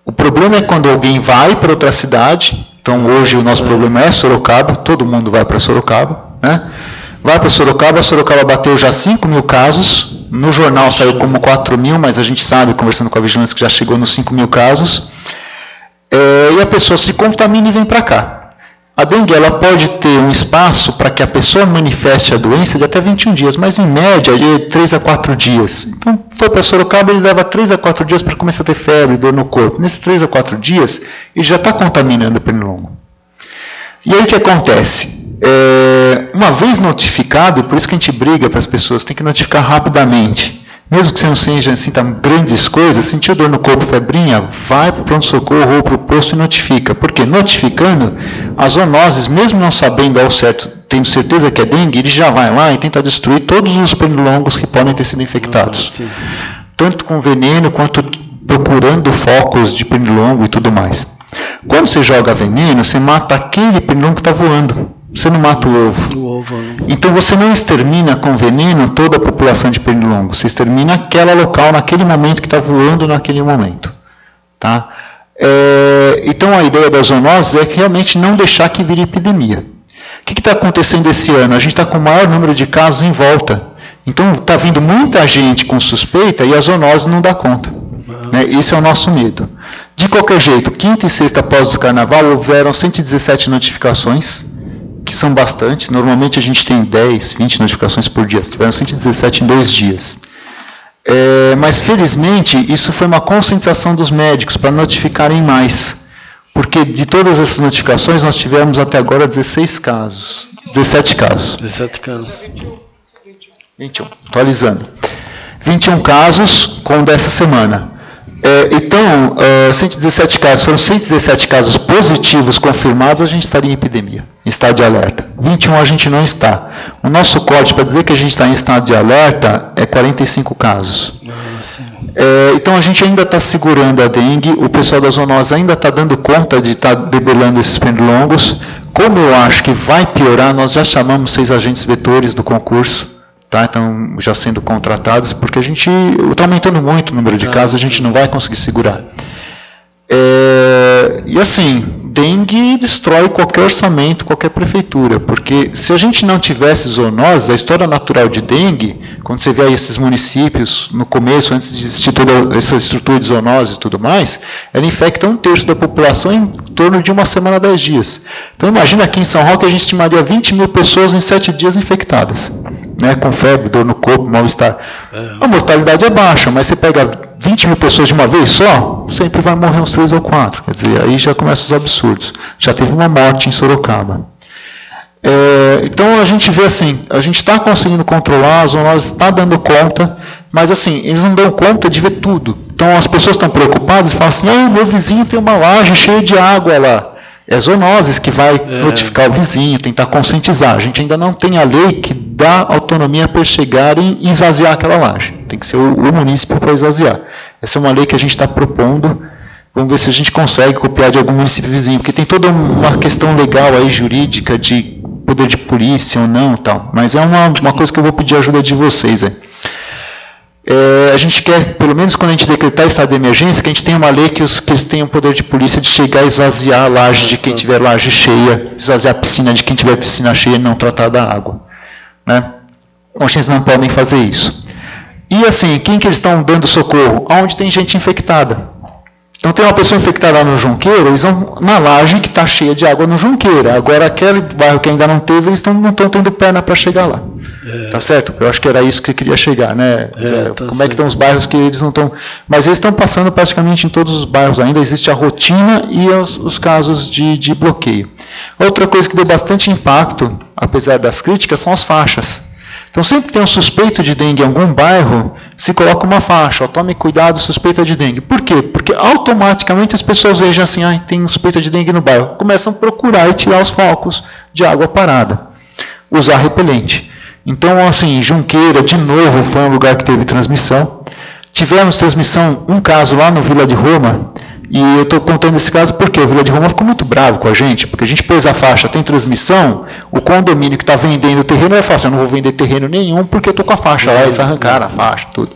O problema é quando alguém vai para outra cidade, então hoje o nosso problema é Sorocaba, todo mundo vai para Sorocaba, né? Vai para Sorocaba, Sorocaba bateu já 5.000 casos, no jornal saiu como 4.000, mas a gente sabe, conversando com a vigilância, que já chegou nos 5.000 casos. E a pessoa se contamina e vem para cá. A dengue ela pode ter um espaço para que a pessoa manifeste a doença de até 21 dias, mas em média de 3 a 4 dias. Então, foi para Sorocaba, ele leva 3 a 4 dias para começar a ter febre, dor no corpo. Nesses 3 a 4 dias, ele já está contaminando o pernilongo. E aí o que acontece? Uma vez notificado, por isso que a gente briga para as pessoas, tem que notificar rapidamente. Mesmo que você não seja assim, tá grandes coisas, sentiu dor no corpo, febrinha, vai para o pronto-socorro ou para o posto e notifica. Porque notificando, as zoonoses, mesmo não sabendo ao certo, tendo certeza que é dengue, ele já vai lá e tenta destruir todos os pernilongos que podem ter sido infectados. Tanto com veneno, quanto procurando focos de pernilongo e tudo mais. Quando você joga veneno, você mata aquele pernilongo que está voando. Você não mata o ovo. Então você não extermina com veneno toda a população de pernilongo. Você extermina aquela local naquele momento que está voando naquele momento. Tá? Então a ideia das zoonoses é que realmente não deixar que vire epidemia. O que está acontecendo esse ano? A gente está com o maior número de casos em volta. Então está vindo muita gente com suspeita e a zoonose não dá conta. Né? Esse é o nosso medo. De qualquer jeito, quinta e sexta após o carnaval houveram 117 notificações, que são bastante. Normalmente a gente tem 10, 20 notificações por dia. Tiveram 117 em 2 dias. Mas felizmente isso foi uma conscientização dos médicos para notificarem mais. Porque de todas essas notificações nós tivemos até agora 17 casos. 17 casos. 21, atualizando. 21 casos com dessa semana. Então, 117 casos, foram 117 casos positivos confirmados, a gente estaria em epidemia, em estado de alerta. 21 a gente não está. O nosso corte para dizer que a gente está em estado de alerta é 45 casos. Então a gente ainda está segurando a dengue, o pessoal da zoonose ainda está dando conta de estar debelando esses pernilongos. Como eu acho que vai piorar, nós já chamamos 6 agentes vetores do concurso. Tá, então, já sendo contratados, porque a gente está aumentando muito o número de casos, a gente não vai conseguir segurar. E assim, dengue destrói qualquer orçamento, qualquer prefeitura, porque se a gente não tivesse zoonose, a história natural de dengue, quando você vê aí esses municípios, no começo, antes de existir toda essa estrutura de zoonose e tudo mais, ela infecta 1/3 da população em torno de 1 semana a 10 dias. Então imagina aqui em São Roque a gente estimaria 20.000 pessoas em 7 dias infectadas. Né, com febre, dor no corpo, mal-estar. A mortalidade é baixa, mas você pega 20.000 pessoas de uma vez só, sempre vai morrer uns 3 ou 4. Quer dizer, aí já começam os absurdos. Já teve uma morte em Sorocaba. Então a gente vê assim, a gente está conseguindo controlar, a zoonose está dando conta, mas assim, eles não dão conta de ver tudo. Então as pessoas estão preocupadas e falam assim, meu vizinho tem uma laje cheia de água lá. É zoonoses que vai notificar o vizinho, tentar conscientizar. A gente ainda não tem a lei que dá autonomia para chegarem e esvaziar aquela laje. Tem que ser o município para esvaziar. Essa é uma lei que a gente está propondo. Vamos ver se a gente consegue copiar de algum município vizinho, porque tem toda uma questão legal aí, jurídica, de poder de polícia ou não, tal. Mas é uma coisa que eu vou pedir ajuda de vocês. A gente quer, pelo menos quando a gente decretar estado de emergência, que a gente tenha uma lei que eles tenham poder de polícia de chegar e esvaziar a laje de quem tiver laje cheia, esvaziar a piscina de quem tiver piscina cheia e não tratar da água. Né? Eles não podem fazer isso. E assim, quem que eles estão dando socorro? Onde tem gente infectada. Então tem uma pessoa infectada no Junqueiro, eles vão na laje que está cheia de água no Junqueiro. Agora aquele bairro que ainda não teve, eles não estão tendo perna para chegar lá. Tá certo? Eu acho que era isso que eu queria chegar, né? Como é que estão os bairros que eles não estão... Mas eles estão passando praticamente em todos os bairros ainda, existe a rotina e os casos de bloqueio. Outra coisa que deu bastante impacto, apesar das críticas, são as faixas. Então sempre que tem um suspeito de dengue em algum bairro, se coloca uma faixa, tome cuidado, suspeita de dengue. Por quê? Porque automaticamente as pessoas vejam assim, tem suspeita de dengue no bairro, começam a procurar e tirar os focos de água parada. Usar repelente. Então, assim, Junqueira, de novo, foi um lugar que teve transmissão. Tivemos transmissão, um caso lá no Vila de Roma, e eu estou contando esse caso porque o Vila de Roma ficou muito bravo com a gente, porque a gente pôs a faixa, tem transmissão, o condomínio que está vendendo o terreno vai falar assim, eu não vou vender terreno nenhum porque eu estou com a faixa lá, eles arrancaram a faixa, tudo.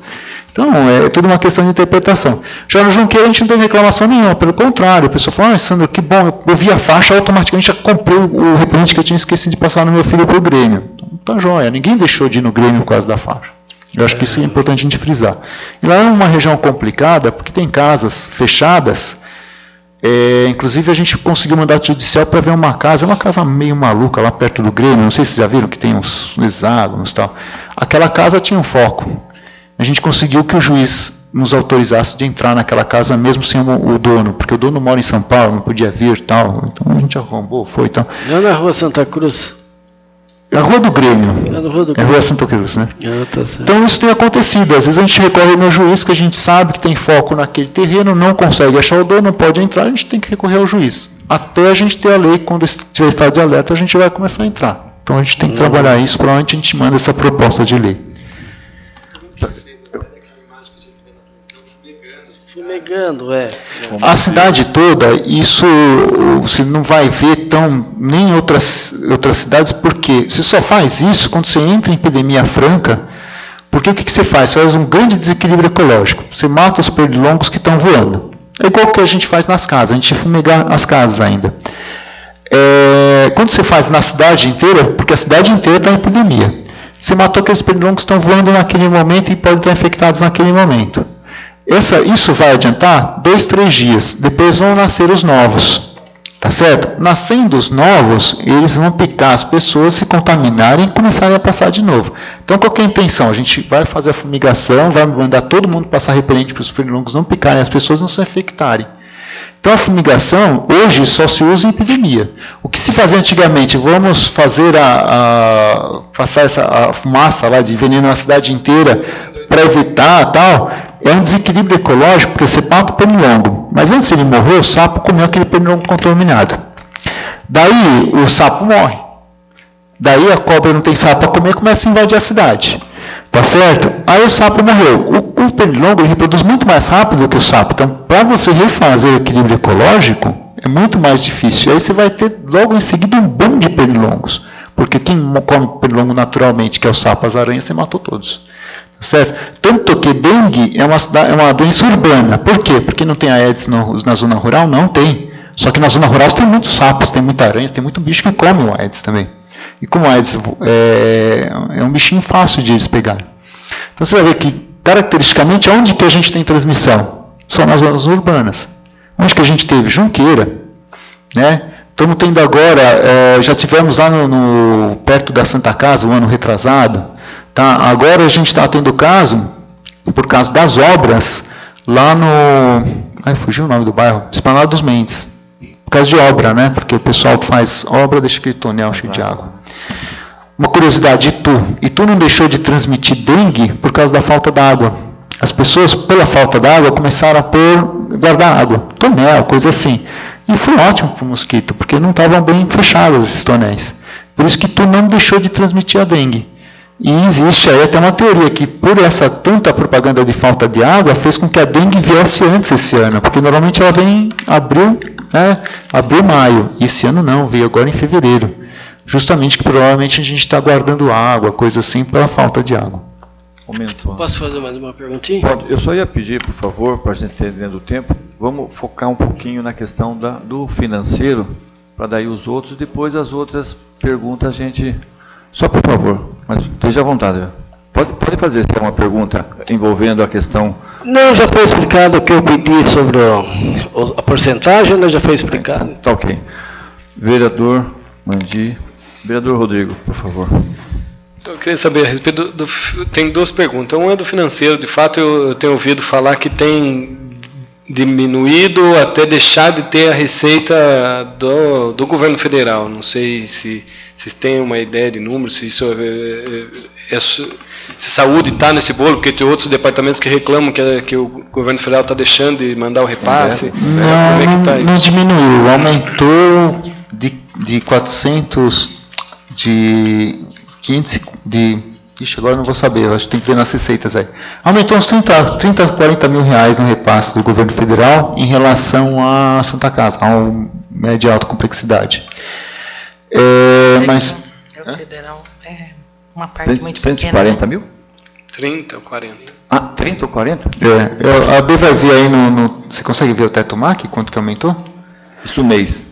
Então, é tudo uma questão de interpretação. Já no Junqueira a gente não tem reclamação nenhuma, pelo contrário, a pessoa fala, Sandro, que bom, eu vi a faixa, automaticamente já comprei o repelente que eu tinha esquecido de passar no meu filho para o Grêmio. Então, tá joia, ninguém deixou de ir no Grêmio por causa da faixa. Eu acho que isso é importante a gente frisar. E lá é uma região complicada, porque tem casas fechadas, inclusive a gente conseguiu mandato judicial para ver uma casa meio maluca lá perto do Grêmio, não sei se vocês já viram que tem uns hexágonos e tal. Aquela casa tinha um foco. A gente conseguiu que o juiz nos autorizasse de entrar naquela casa mesmo sem o dono, porque o dono mora em São Paulo, não podia vir e tal. Então a gente arrombou, foi e tal. Não na Rua Santa Cruz? É a Rua do Grêmio. É a Rua Santa Cruz, né? Tá certo. Então isso tem acontecido. Às vezes a gente recorre ao meu juiz, que a gente sabe que tem foco naquele terreno, não consegue achar o dono, não pode entrar, a gente tem que recorrer ao juiz. Até a gente ter a lei, quando tiver estado de alerta, a gente vai começar a entrar. Então a gente tem que trabalhar isso, provavelmente a gente manda essa proposta de lei. Fumegando, A cidade toda, isso você não vai ver nem em outras cidades, porque você só faz isso quando você entra em epidemia franca, porque o que você faz? Você faz um grande desequilíbrio ecológico, você mata os pernilongos que estão voando. É igual o que a gente faz nas casas, a gente fumegar as casas ainda. Quando você faz na cidade inteira, porque a cidade inteira está em epidemia, você matou aqueles pernilongos que estão voando naquele momento e podem estar infectados naquele momento. Isso vai adiantar 2, 3 dias, depois vão nascer os novos, tá certo? Nascendo os novos, eles vão picar as pessoas, se contaminarem e começarem a passar de novo. Então, qual que é a intenção? A gente vai fazer a fumigação, vai mandar todo mundo passar repelente para os pernilongos não picarem as pessoas, não se infectarem. Então, a fumigação, hoje, só se usa em epidemia. O que se fazia antigamente, vamos fazer passar a fumaça lá de veneno na cidade inteira para evitar tal, é um desequilíbrio ecológico, porque você mata o pernilongo. Mas antes de ele morrer, o sapo comeu aquele pernilongo contaminado. Daí, o sapo morre. Daí, a cobra não tem sapo para comer, começa a invadir a cidade. Tá certo? Aí o sapo morreu. O pernilongo ele reproduz muito mais rápido do que o sapo. Então, para você refazer o equilíbrio ecológico, é muito mais difícil. Aí você vai ter logo em seguida um boom de pernilongos. Porque quem come pernilongo naturalmente, que é o sapo, as aranhas, você matou todos. Tá certo? Tanto que dengue é uma doença urbana. Por quê? Porque não tem Aedes na zona rural? Não tem. Só que na zona rural tem muitos sapos, tem muita aranha, tem muito bicho que come o Aedes também. E como o Aedes é um bichinho fácil de eles pegarem. Então você vai ver que, caracteristicamente, onde que a gente tem transmissão? Só nas zonas urbanas. Onde que a gente teve? Junqueira. Né? Estamos tendo agora, já tivemos lá perto da Santa Casa, o ano retrasado. Tá? Agora a gente está tendo caso, por causa das obras, lá no... fugiu o nome do bairro. Esplanada dos Mendes. Por causa de obra, né? Porque o pessoal faz obra, deixa aquele tonel cheio de água. Uma curiosidade, Itu não deixou de transmitir dengue por causa da falta d'água. As pessoas, pela falta d'água, começaram a guardar água, tonel, coisa assim. E foi ótimo para o mosquito, porque não estavam bem fechados esses tonéis. Por isso que Itu não deixou de transmitir a dengue. E existe aí até uma teoria que, por essa tanta propaganda de falta de água, fez com que a dengue viesse antes esse ano, porque normalmente ela vem em abril, maio. E esse ano não, veio agora em fevereiro. Justamente que provavelmente a gente está guardando água, coisa assim, pela falta de água. Aumentou. Posso fazer mais uma perguntinha? Pode. Eu só ia pedir, por favor, para a gente ter dentro do tempo, vamos focar um pouquinho na questão do financeiro, para daí os outros, depois as outras perguntas a gente... Só por favor, mas esteja à vontade. Pode fazer se é uma pergunta envolvendo a questão... Não, já foi explicado o que eu pedi sobre a porcentagem, né? Já foi explicado. Tá ok. Vereador Mandi. Vereador Rodrigo, por favor. Eu queria saber a respeito tem 2 perguntas. Uma é do financeiro. De fato, eu tenho ouvido falar que tem diminuído até deixar de ter a receita do governo federal. Não sei se vocês têm uma ideia de número, se isso se saúde está nesse bolo, porque tem outros departamentos que reclamam que o governo federal está deixando de mandar o repasse. Não diminuiu, aumentou de 400 Ixi, agora não vou saber, eu acho que tem que ver nas receitas aí. Aumentou uns 30 a 40 mil reais no repasse do governo federal em relação à Santa Casa, ao média e alta complexidade. Mas... O federal é uma parte muito pequena. 140 mil? 30 ou 40. Ah, 30 ou 40? A B vai ver aí você consegue ver o teto MAC, quanto que aumentou? Isso mês.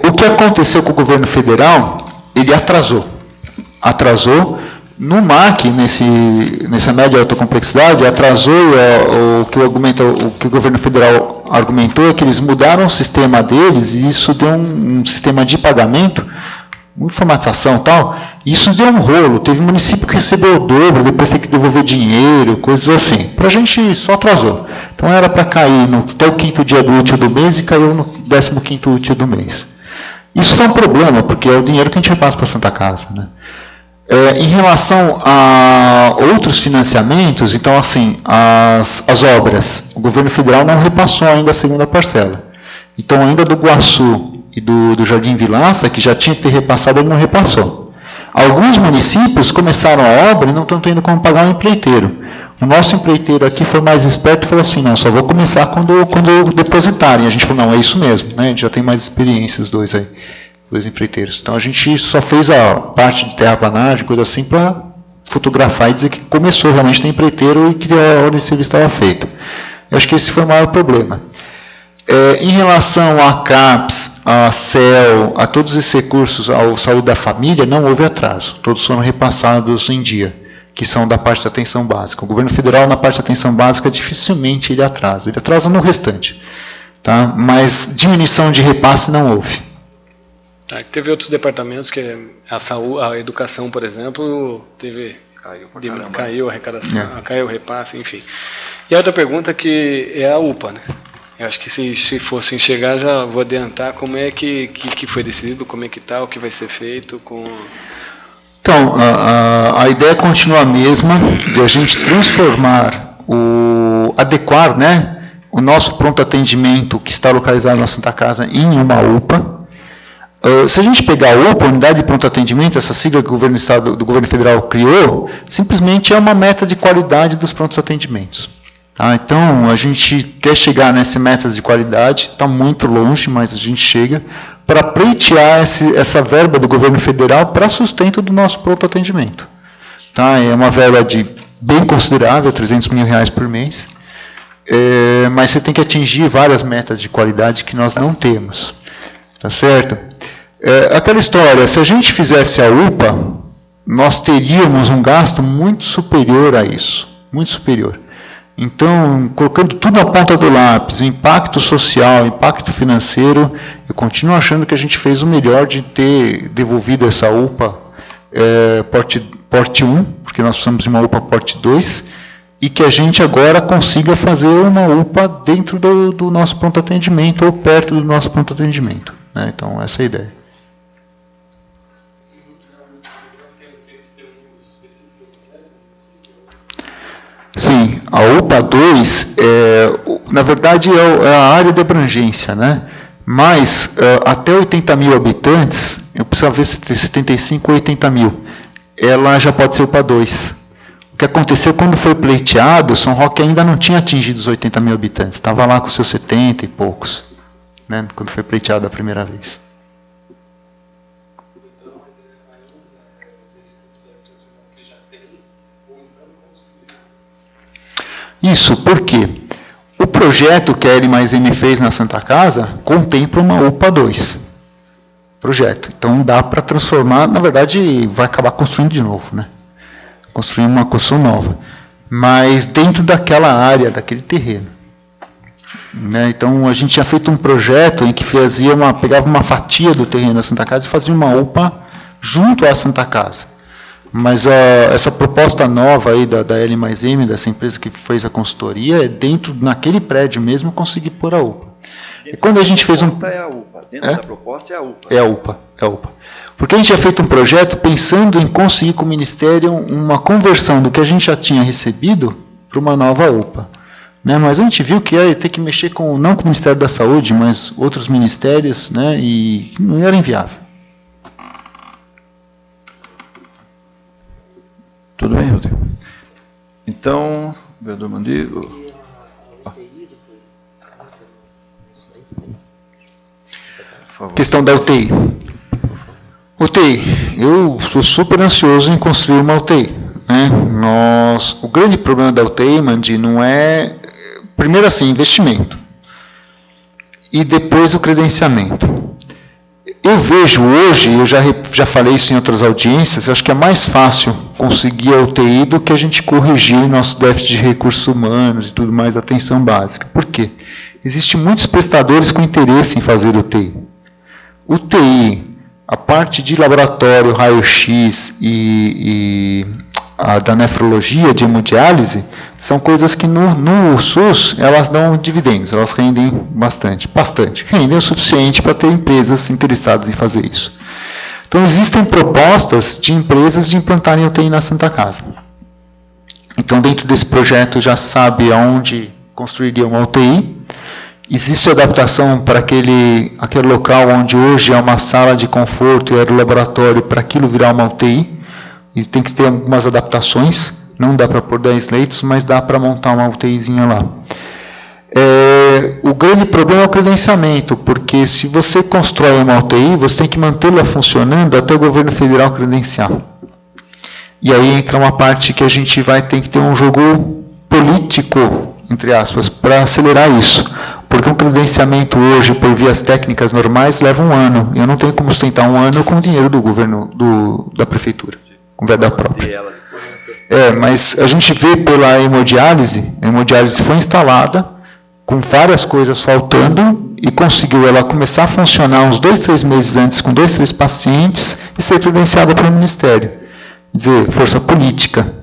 O que aconteceu com o governo federal, ele atrasou. No MAC, nessa média alta complexidade, atrasou o que o governo federal argumentou é que eles mudaram o sistema deles e isso deu um sistema de pagamento, informatização e tal, e isso deu um rolo. Teve município que recebeu o dobro, depois tem que devolver dinheiro, coisas assim. Para a gente só atrasou. Então era para cair até o 5º dia do útil do mês e caiu no 15º útil do mês. Isso foi um problema, porque é o dinheiro que a gente repassa para a Santa Casa, né? Em relação a outros financiamentos, então assim, as obras, o governo federal não repassou ainda a segunda parcela. Então ainda do Guaçu e do Jardim Vilaça, que já tinha que ter repassado, ele não repassou. Alguns municípios começaram a obra e não estão tendo como pagar o empreiteiro. O nosso empreiteiro aqui foi mais esperto e falou assim, não, só vou começar quando depositarem. A gente falou, não, é isso mesmo, né? A gente já tem mais experiência, os dois empreiteiros. Então a gente só fez a parte de terraplanagem, coisa assim, para fotografar e dizer que começou realmente ter empreiteiro e que a ordem de serviço estava feita. Eu acho que esse foi o maior problema. Em relação à CAPES, à CEL, a todos esses recursos, ao Saúde da Família, não houve atraso. Todos foram repassados em dia, que são da parte da atenção básica. O governo federal, na parte da atenção básica, dificilmente ele atrasa. Ele atrasa no restante. Tá? Mas diminuição de repasse não houve. Teve outros departamentos que a educação, por exemplo, caiu a arrecadação, caiu o repasse, enfim. E a outra pergunta que é a UPA, né? Eu acho que se fosse enxergar, já vou adiantar como é que foi decidido, como é que está, o que vai ser feito com... Então, a ideia continua a mesma, de a gente transformar, adequar, né, o nosso pronto atendimento que está localizado na Santa Casa em uma UPA. Se a gente pegar a UPA, Unidade de Pronto Atendimento, essa sigla que do governo federal criou, simplesmente é uma meta de qualidade dos prontos atendimentos. Tá? Então, a gente quer chegar nessas metas de qualidade, está muito longe, mas a gente chega para pleitear essa verba do governo federal para sustento do nosso pronto atendimento. Tá? É uma verba bem considerável, R$300 mil por mês, mas você tem que atingir várias metas de qualidade que nós não temos. Tá certo? Aquela história, se a gente fizesse a UPA, nós teríamos um gasto muito superior a isso, muito superior. Então, colocando tudo na ponta do lápis, impacto social, impacto financeiro, eu continuo achando que a gente fez o melhor de ter devolvido essa UPA porte 1, porque nós precisamos de uma UPA porte 2, e que a gente agora consiga fazer uma UPA dentro do nosso pronto atendimento ou perto do nosso pronto atendimento. Né? Então, essa é a ideia. Sim, a UPA 2, na verdade, é a área de abrangência, né? Mas, até 80 mil habitantes, eu preciso ver se tem 75 ou 80 mil, ela já pode ser UPA 2. O que aconteceu quando foi pleiteado, São Roque ainda não tinha atingido os 80 mil habitantes, estava lá com seus 70 e poucos, né? Quando foi pleiteado a primeira vez. Isso, por quê? O projeto que a L+M fez na Santa Casa contempla uma UPA 2. Projeto. Então dá para transformar, na verdade vai acabar construindo de novo, né? Construir uma construção nova. Mas dentro daquela área, daquele terreno. Né? Então a gente tinha feito um projeto em que pegava uma fatia do terreno da Santa Casa e fazia uma UPA junto à Santa Casa. Mas essa proposta nova aí da L+M, dessa empresa que fez a consultoria, é dentro, naquele prédio mesmo, conseguir pôr a UPA. E quando a gente fez é a UPA. Dentro da proposta é a UPA. É a UPA. Porque a gente tinha feito um projeto pensando em conseguir com o Ministério uma conversão do que a gente já tinha recebido para uma nova UPA. Né? Mas a gente viu que ia ter que mexer não com o Ministério da Saúde, mas outros ministérios, né? E não era inviável. Então, vereador Mandigo. Questão da UTI. UTI, eu sou super ansioso em construir uma UTI. Né? O grande problema da UTI, Mandi, não é, primeiro assim, investimento. E depois o credenciamento. Eu vejo hoje, eu já falei isso em outras audiências, eu acho que é mais fácil conseguir a UTI do que a gente corrigir nosso déficit de recursos humanos e tudo mais da atenção básica. Por quê? Existem muitos prestadores com interesse em fazer UTI. UTI, a parte de laboratório, raio-x e a da nefrologia, de hemodiálise, são coisas que no SUS elas dão dividendos, elas rendem bastante, rendem o suficiente para ter empresas interessadas em fazer isso. Então existem propostas de empresas de implantarem UTI na Santa Casa. Então dentro desse projeto já sabe aonde construiria uma UTI. Existe adaptação para aquele local onde hoje é uma sala de conforto e era o laboratório, para aquilo virar uma UTI. E tem que ter algumas adaptações. Não dá para pôr 10 leitos, mas dá para montar uma UTIzinha lá. O grande problema é o credenciamento, porque se você constrói uma UTI, você tem que mantê-la funcionando até o governo federal credenciar. E aí entra uma parte que a gente vai ter que ter um jogo político, entre aspas, para acelerar isso. Porque um credenciamento hoje, por vias técnicas normais, leva 1 ano. E eu não tenho como sustentar 1 ano com o dinheiro do governo, da prefeitura, com verba própria. Mas a gente vê pela hemodiálise, a hemodiálise foi instalada, com várias coisas faltando, e conseguiu ela começar a funcionar uns 2, 3 meses antes, com 2, 3 pacientes, e ser credenciada pelo Ministério. Quer dizer, força política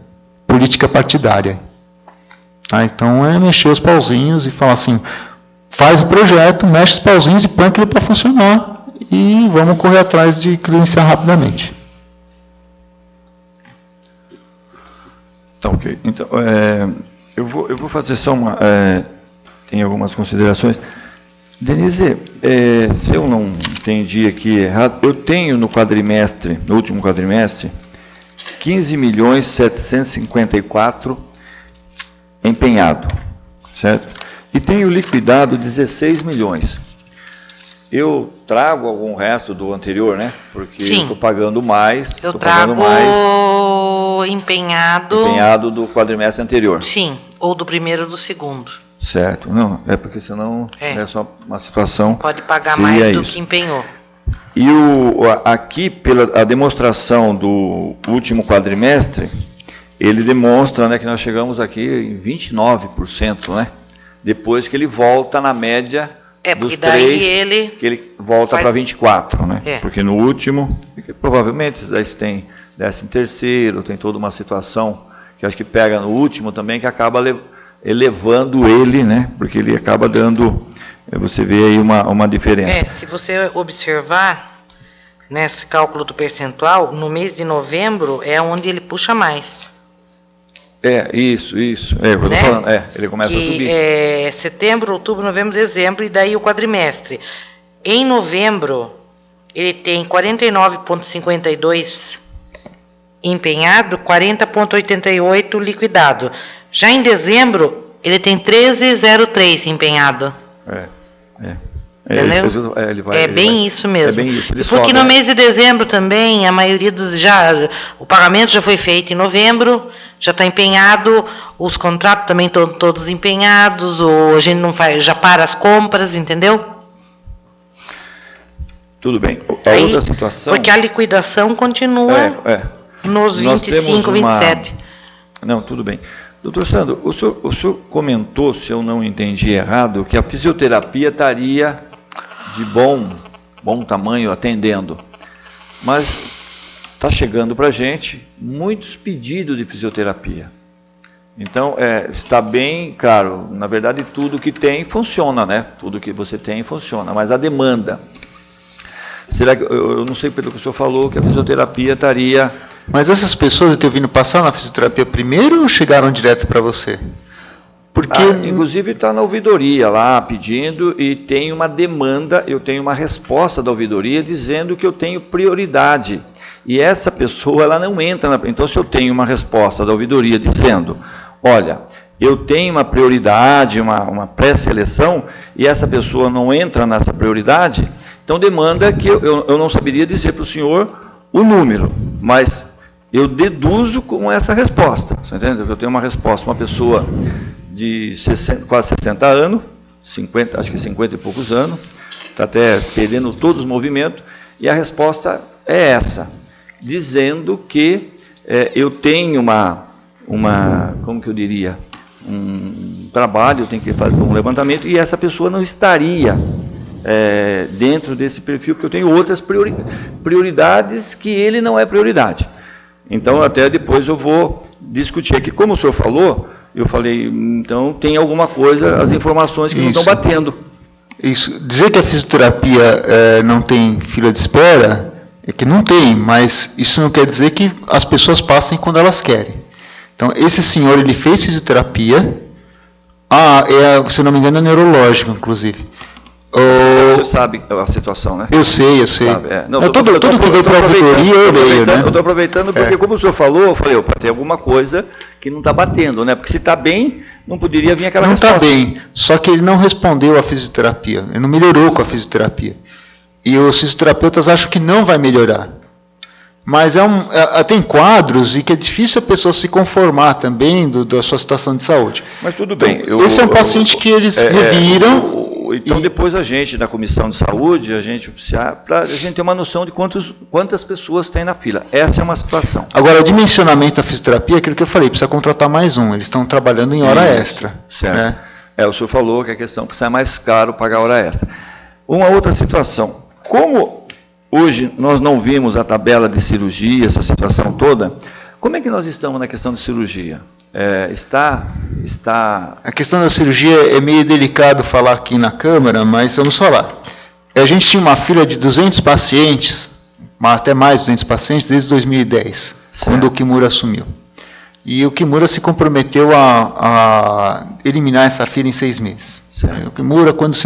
partidária. Tá? Então é mexer os pauzinhos e falar assim, faz o projeto, mexe os pauzinhos e põe aquilo para funcionar, e vamos correr atrás de credenciar rapidamente. Tá, ok. Então, eu vou fazer só uma... tem algumas considerações. Denise, se eu não entendi aqui errado, eu tenho no último quadrimestre, 15.754 empenhado, certo? E tenho liquidado 16 milhões. Eu trago algum resto do anterior, né? Porque Sim. eu estou pagando mais. Eu trago empenhado do quadrimestre anterior. Sim, ou do primeiro ou do segundo. Certo. Não, é porque senão é só uma situação... Pode pagar mais do isso. que empenhou. E aqui, pela a demonstração do último quadrimestre, ele demonstra, né, que nós chegamos aqui em 29%, né? Depois que ele volta na média dos 3, que ele volta para 24%, né? Porque no último, provavelmente, tem 13º, tem toda uma situação que acho que pega no último também, que acaba elevando ele, né? Porque ele acaba dando, você vê aí uma diferença. Se você observar, nesse cálculo do percentual, no mês de novembro é onde ele puxa mais. Isso. Eu tô falando, ele começa a subir. Setembro, outubro, novembro, dezembro, e daí o quadrimestre. Em novembro, ele tem 49,52 empenhado, 40,88 liquidado. Já em dezembro, ele tem 13,03 empenhado. Entendeu? Isso mesmo. É bem isso. Porque no mês de dezembro também, a maioria o pagamento já foi feito em novembro, já está empenhado, os contratos também estão todos empenhados, a gente não faz, já para as compras, entendeu? Tudo bem. Outra situação... Porque a liquidação continua nos 25, 27. Não, tudo bem. Doutor Sandro, o senhor comentou, se eu não entendi errado, que a fisioterapia estaria de bom tamanho atendendo. Mas está chegando para a gente muitos pedidos de fisioterapia. Então, está bem claro, na verdade, tudo que tem funciona, né? Tudo que você tem funciona, mas a demanda... Será que, eu não sei pelo que o senhor falou, que a fisioterapia estaria... Mas essas pessoas estão vindo passar na fisioterapia primeiro ou chegaram direto para você? Porque... inclusive está na ouvidoria lá pedindo, e tem uma demanda, eu tenho uma resposta da ouvidoria dizendo que eu tenho prioridade. E essa pessoa, ela não entra então, se eu tenho uma resposta da ouvidoria dizendo, olha, eu tenho uma prioridade, uma pré-seleção, e essa pessoa não entra nessa prioridade, então demanda que eu não saberia dizer para o senhor o número, mas eu deduzo com essa resposta. Você entende? Eu tenho uma resposta, uma pessoa de quase 60 anos, 50, acho que 50 e poucos anos, está até perdendo todos os movimentos, e a resposta é essa, dizendo que eu tenho como que eu diria, um trabalho, eu tenho que fazer um levantamento, e essa pessoa não estaria dentro desse perfil, porque eu tenho outras prioridades que ele não é prioridade. Então, até depois eu vou discutir aqui. Como o senhor falou, eu falei, então tem alguma coisa, as informações que não estão batendo. Isso. Dizer que a fisioterapia não tem fila de espera, é que não tem, mas isso não quer dizer que as pessoas passem quando elas querem. Então, esse senhor, ele fez fisioterapia, se eu não me engano, é neurológico, inclusive. Você sabe a situação, né? Eu sei. Sabe, Tudo que veio para a auditoria, eu leio, né? Eu estou aproveitando porque, como o senhor falou, eu falei, tem alguma coisa que não está batendo, né? Porque se está bem, não poderia vir aquela resposta. Não está bem, só que ele não respondeu à fisioterapia, ele não melhorou com a fisioterapia. E os fisioterapeutas acham que não vai melhorar. Mas tem quadros e que é difícil a pessoa se conformar também da sua situação de saúde. Mas tudo bem. Então, esse é um paciente que eles reviram. Então, depois a gente, da Comissão de Saúde, a gente para a gente ter uma noção de quantas pessoas tem na fila. Essa é uma situação. Agora, o dimensionamento da fisioterapia, aquilo que eu falei, precisa contratar mais um. Eles estão trabalhando em hora extra. Certo. Né? O senhor falou que a questão precisa ser mais caro pagar hora extra. Uma outra situação. Como hoje nós não vimos a tabela de cirurgia, essa situação toda, como é que nós estamos na questão de cirurgia? A questão da cirurgia é meio delicado falar aqui na Câmara, mas vamos falar. A gente tinha uma fila de 200 pacientes, até mais de 200 pacientes, desde 2010, quando o Kimura assumiu. E o Kimura se comprometeu a eliminar essa fila em 6 meses. Certo. O Kimura, quanto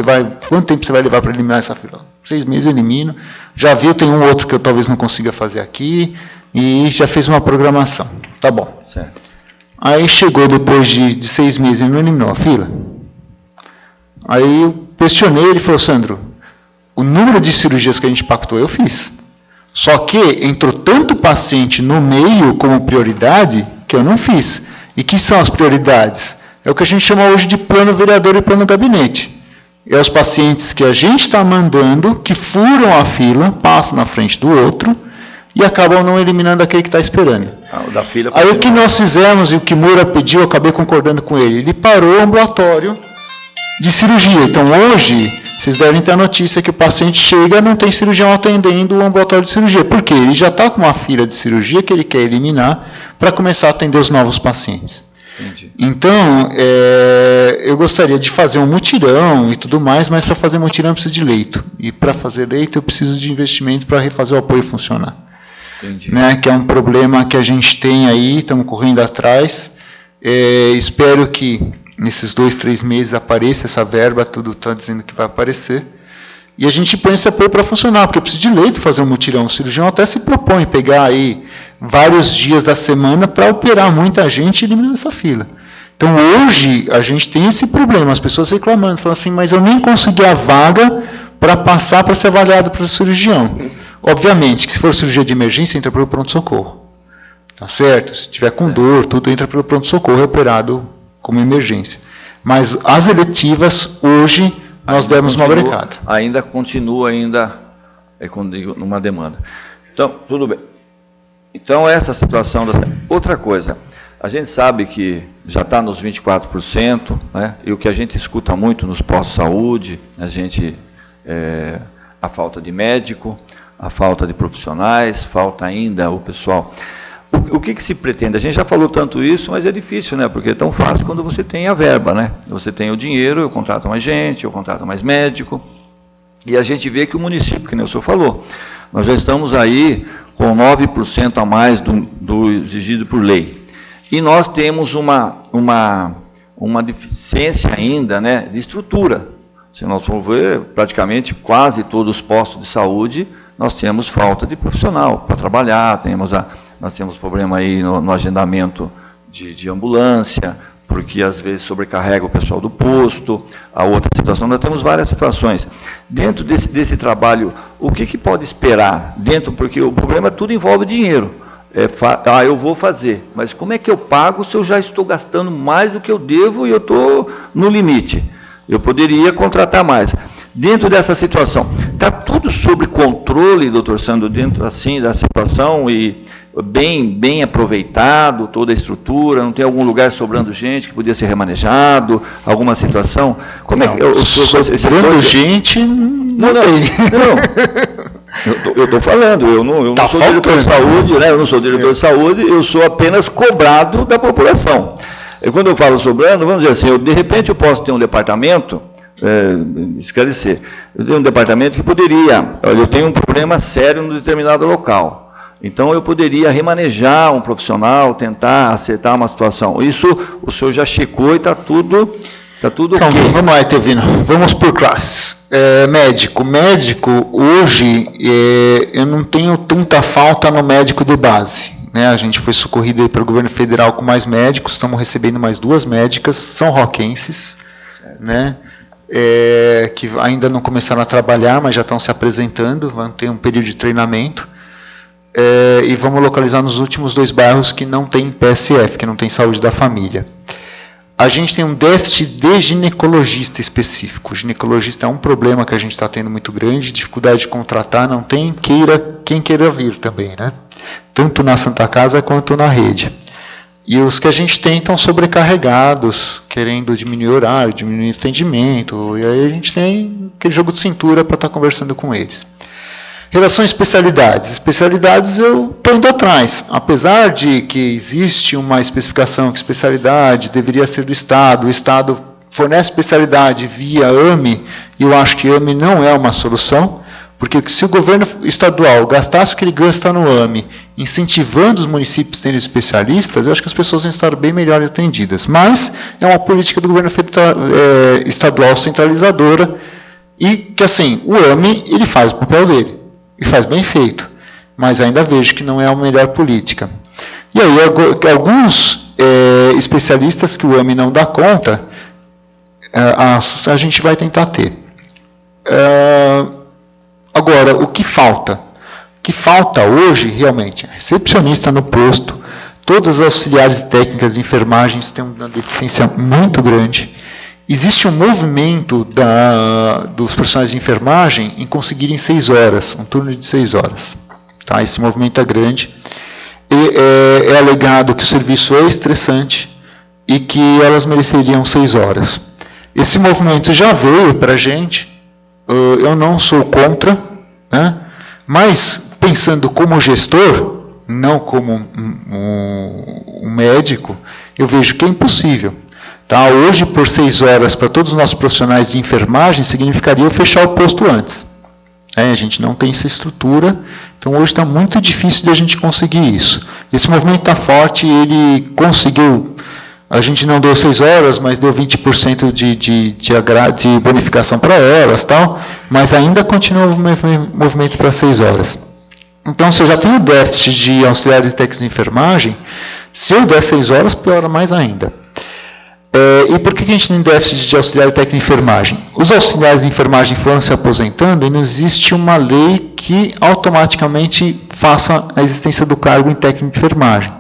tempo você vai levar para eliminar essa fila? 6 meses eu elimino. Já viu, tem um outro que eu talvez não consiga fazer aqui, e já fez uma programação. Tá bom. Certo. Aí chegou depois de 6 meses e não eliminou a fila. Aí eu questionei, ele falou, Sandro, o número de cirurgias que a gente pactou eu fiz. Só que entrou tanto paciente no meio como prioridade que eu não fiz. E que são as prioridades? É o que a gente chama hoje de plano vereador e plano gabinete. É os pacientes que a gente está mandando, que furam a fila, passam na frente do outro, e acabam não eliminando aquele que está esperando. Da fila. Aí o que nós fizemos, e o Kimura pediu, eu acabei concordando com ele, ele parou o ambulatório de cirurgia. Então hoje, vocês devem ter a notícia que o paciente chega e não tem cirurgião atendendo o ambulatório de cirurgia. Por quê? Ele já está com uma fila de cirurgia que ele quer eliminar para começar a atender os novos pacientes. Entendi. Então, eu gostaria de fazer um mutirão e tudo mais, mas para fazer mutirão eu preciso de leito. E para fazer leito eu preciso de investimento para refazer o apoio funcionar. Entendi. Né, que é um problema que a gente tem aí, estamos correndo atrás. Espero que nesses 2, 3 meses apareça essa verba, tudo está dizendo que vai aparecer. E a gente põe esse apoio para funcionar, porque eu preciso de leito fazer um mutirão. O cirurgião até se propõe pegar aí vários dias da semana para operar muita gente e eliminar essa fila. Então hoje a gente tem esse problema, as pessoas reclamando, falando assim, mas eu nem consegui a vaga para passar para ser avaliado pelo cirurgião. Obviamente que se for cirurgia de emergência, entra pelo pronto-socorro. Tá certo? Se tiver com dor, tudo entra pelo pronto-socorro, é operado como emergência. Mas as eletivas, hoje, nós demos uma brecada. Ainda continua, numa demanda. Então, tudo bem. Então, essa situação... Outra coisa, a gente sabe que já está nos 24%, né? E o que a gente escuta muito nos postos de saúde, a falta de médico, a falta de profissionais, falta ainda o pessoal. O que se pretende? A gente já falou tanto isso, mas é difícil, né? Porque é tão fácil quando você tem a verba, né? Você tem o dinheiro, eu contrato mais gente, eu contrato mais médico. E a gente vê que o município, que nem o senhor falou, nós já estamos aí com 9% a mais do exigido por lei. E nós temos uma deficiência ainda, né, de estrutura. Se nós formos ver, praticamente quase todos os postos de saúde, nós temos falta de profissional para trabalhar, nós temos problema aí no agendamento de ambulância, porque às vezes sobrecarrega o pessoal do posto, a outra situação, nós temos várias situações. Dentro desse trabalho, o que pode esperar? Porque o problema tudo envolve dinheiro. Eu vou fazer, mas como é que eu pago se eu já estou gastando mais do que eu devo e eu estou no limite? Eu poderia contratar mais. Dentro dessa situação, está tudo sob controle, doutor Sandro, dentro assim da situação e bem aproveitado, toda a estrutura, não tem algum lugar sobrando gente que podia ser remanejado, alguma situação? Como é que sobrando gente? Não. Eu estou falando, eu não sou diretor de saúde, né? Eu não sou diretor de saúde, eu sou apenas cobrado da população. E quando eu falo sobrando, vamos dizer assim, de repente eu posso ter um departamento, esclarecer, eu tenho um departamento que poderia, olha, eu tenho um problema sério num determinado local. Então, eu poderia remanejar um profissional, tentar acertar uma situação. Isso o senhor já checou e está tudo então, ok. Vamos lá, Etelvino. Vamos por classes. Médico, hoje, eu não tenho tanta falta no médico de base. Né? A gente foi socorrido aí pelo governo federal com mais médicos, estamos recebendo mais 2 médicas, são roquenses, né? Que ainda não começaram a trabalhar, mas já estão se apresentando, vão ter um período de treinamento. E vamos localizar nos últimos 2 bairros que não tem PSF, que não tem saúde da família. A gente tem um déficit de ginecologista específico. O ginecologista é um problema que a gente está tendo muito grande, dificuldade de contratar, não tem quem queira vir também, né? Tanto na Santa Casa quanto na rede. E os que a gente tem estão sobrecarregados, querendo diminuir o horário, diminuir o atendimento, e aí a gente tem aquele jogo de cintura para estar conversando com eles. Relação a especialidades. Especialidades eu estou indo atrás. Apesar de que existe uma especificação que especialidade deveria ser do Estado, o Estado fornece especialidade via AME, e eu acho que AME não é uma solução, porque se o governo estadual gastasse o que ele gasta no AME, incentivando os municípios a terem especialistas, eu acho que as pessoas vão estar bem melhor atendidas. Mas é uma política do governo estadual centralizadora, e que assim, o AME ele faz o papel dele. E faz bem feito, mas ainda vejo que não é a melhor política. E aí, alguns especialistas que o AME não dá conta, a gente vai tentar ter. Agora, o que falta? O que falta hoje, realmente, é recepcionista no posto, todas as auxiliares técnicas de enfermagem têm uma deficiência muito grande. Existe um movimento dos profissionais de enfermagem em conseguirem 6 horas, um turno de 6 horas. Tá? Esse movimento é grande. É alegado que o serviço é estressante e que elas mereceriam 6 horas. Esse movimento já veio para a gente, eu não sou contra, né? Mas pensando como gestor, não como um médico, eu vejo que é impossível. Tá, hoje, por 6 horas, para todos os nossos profissionais de enfermagem, significaria fechar o posto antes. A gente não tem essa estrutura, então hoje está muito difícil de a gente conseguir isso. Esse movimento está forte, ele conseguiu, a gente não deu 6 horas, mas deu 20% de bonificação para elas, tal, mas ainda continua o movimento para 6 horas. Então, se eu já tenho déficit de auxiliares técnicos de enfermagem, se eu der 6 horas, piora mais ainda. E por que a gente tem déficit de auxiliar técnico de enfermagem? Os auxiliares de enfermagem foram se aposentando e não existe uma lei que automaticamente faça a existência do cargo em técnico de enfermagem.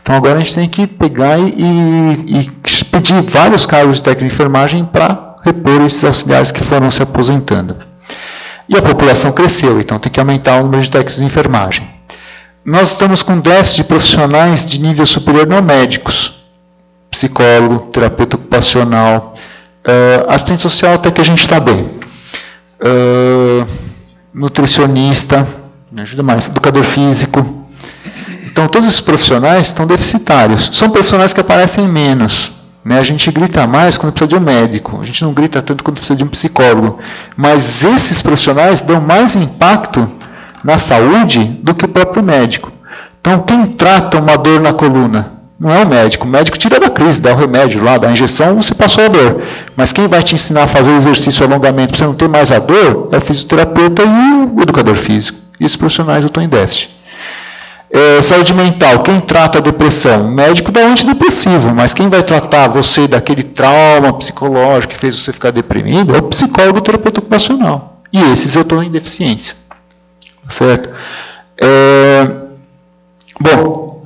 Então agora a gente tem que pegar e pedir vários cargos de técnico de enfermagem para repor esses auxiliares que foram se aposentando. E a população cresceu, então tem que aumentar o número de técnicos de enfermagem. Nós estamos com déficit de profissionais de nível superior não médicos. Psicólogo, terapeuta ocupacional, assistente social até que a gente está bem, nutricionista, me ajuda mais, educador físico. Então todos esses profissionais estão deficitários, são profissionais que aparecem menos, né? A gente grita mais quando precisa de um médico, a gente não grita tanto quando precisa de um psicólogo, mas esses profissionais dão mais impacto na saúde do que o próprio médico. Então quem trata uma dor na coluna? Não é o médico tira da crise, dá o remédio lá, dá a injeção, você passou a dor. Mas quem vai te ensinar a fazer o exercício, o alongamento, para você não ter mais a dor, é o fisioterapeuta e o educador físico. E esses profissionais eu estou em déficit. Saúde mental, quem trata a depressão? O médico dá antidepressivo, mas quem vai tratar você daquele trauma psicológico que fez você ficar deprimido é o psicólogo terapeuta ocupacional. E esses eu estou em deficiência. Certo? Bom,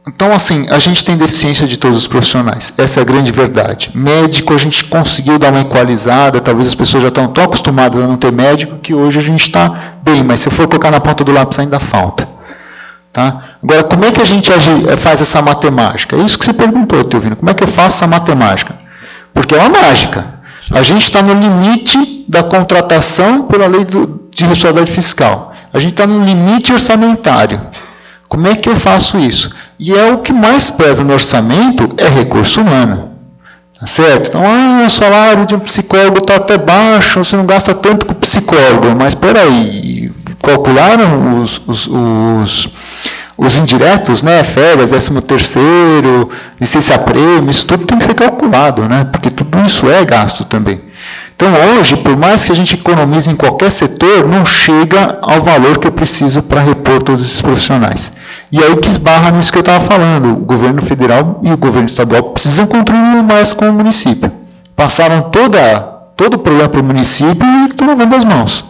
então assim, a gente tem deficiência de todos os profissionais. Essa é a grande verdade. Médico, a gente conseguiu dar uma equalizada, talvez as pessoas já estão tão acostumadas a não ter médico, que hoje a gente está bem, mas se eu for colocar na ponta do lápis ainda falta. Tá? Agora, como é que a gente faz essa matemática? É isso que você perguntou, Teovino. Como é que eu faço essa matemática? Porque é uma mágica. A gente está no limite da contratação pela lei de responsabilidade fiscal. A gente está no limite orçamentário. Como é que eu faço isso? E é o que mais pesa no orçamento é recurso humano. Tá certo? Então, o salário de um psicólogo está até baixo, você não gasta tanto com o psicólogo. Mas espera aí, calcularam os indiretos, né? Férias, 13º, licença-prêmio, isso tudo tem que ser calculado, né? Porque tudo isso é gasto também. Então, hoje, por mais que a gente economize em qualquer setor, não chega ao valor que eu preciso para repor todos esses profissionais. E aí que esbarra nisso que eu estava falando. O governo federal e o governo estadual precisam contribuir mais com o município. Passaram todo o problema para o município e estão lavando as mãos.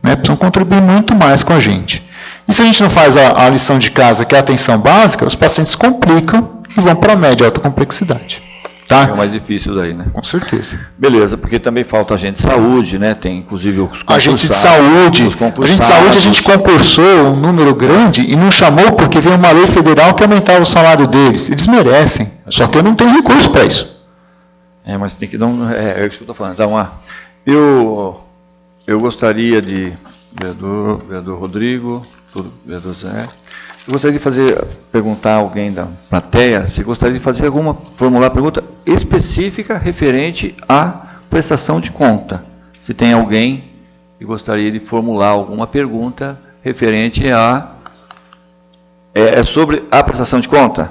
Né? Precisam contribuir muito mais com a gente. E se a gente não faz a lição de casa, que é a atenção básica, os pacientes complicam e vão para a média alta complexidade. Tá? É o mais difícil daí, né? Com certeza. Beleza, porque também falta agente de saúde, né? Tem inclusive os concursados. Agente de saúde. A gente concursou um número grande e não chamou porque veio uma lei federal que aumentava o salário deles. Eles merecem, só que eu não tenho recurso para isso. Mas tem que dar é isso que eu estou falando. Então, eu gostaria de, vereador Rodrigo, vereador Zé, eu gostaria de perguntar a alguém da plateia se gostaria de formular pergunta específica referente à prestação de conta. Se tem alguém que gostaria de formular alguma pergunta referente sobre a prestação de conta?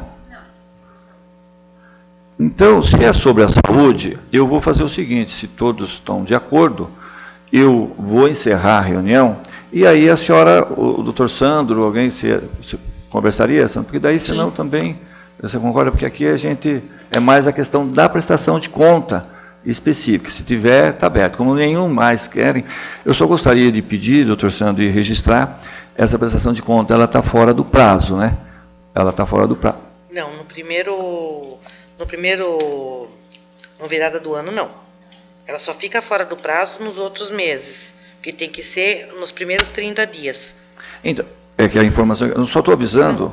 Então, se é sobre a saúde, eu vou fazer o seguinte, se todos estão de acordo, eu vou encerrar a reunião. E aí a senhora, o doutor Sandro, alguém se conversaria, Sandro? Porque daí, senão, também, você concorda? Porque aqui a gente, é mais a questão da prestação de conta específica. Se tiver, está aberto. Como nenhum mais querem, eu só gostaria de pedir, doutor Sandro, e registrar, essa prestação de conta, ela está fora do prazo, né? Ela está fora do prazo. Não, no virada do ano, não. Ela só fica fora do prazo nos outros meses. Que tem que ser nos primeiros 30 dias. Então, é que a informação... Eu só estou avisando...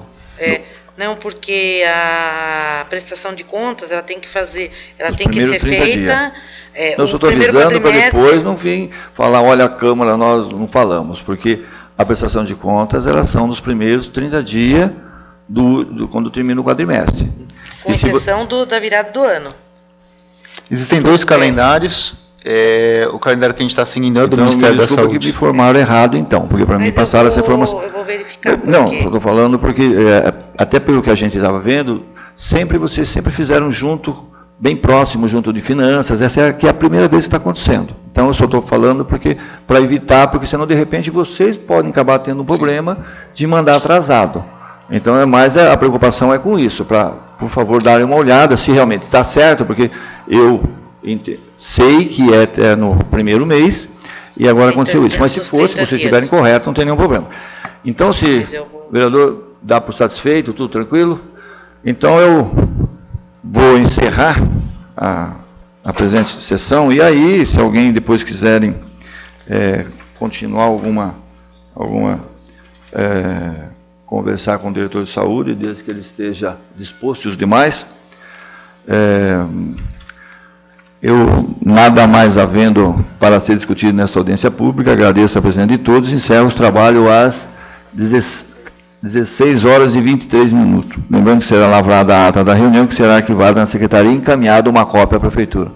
Não, porque a prestação de contas, ela tem que fazer... Ela tem que ser feita... Eu só estou avisando para depois não vir falar, olha, a Câmara, nós não falamos. Porque a prestação de contas, elas são nos primeiros 30 dias quando termina o quadrimestre. Com exceção da virada do ano. Existem 2 calendários... o calendário que a gente está seguindo é do Ministério da Saúde. Que me informaram errado, então, porque para mim passaram essa informação. Eu vou verificar. Não, estou falando porque, até pelo que a gente estava vendo, vocês sempre fizeram junto, bem próximo, junto de finanças. Essa é a primeira vez que está acontecendo. Então, eu só estou falando para evitar, porque senão, de repente, vocês podem acabar tendo um problema de mandar atrasado. Então, a preocupação é com isso, para, por favor, darem uma olhada se realmente está certo, porque eu sei que é no primeiro mês e agora aconteceu isso. Mas se fosse, se vocês estiverem correto, não tem nenhum problema. Então, se o vereador dá por satisfeito, tudo tranquilo, então eu vou encerrar a presente sessão e aí, se alguém depois quiserem continuar conversar com o diretor de saúde, desde que ele esteja disposto e os demais, eu, nada mais havendo para ser discutido nesta audiência pública, agradeço a presença de todos e encerro os trabalhos às 16 horas e 23 minutos. Lembrando que será lavrada a ata da reunião, que será arquivada na secretaria e encaminhada uma cópia à prefeitura.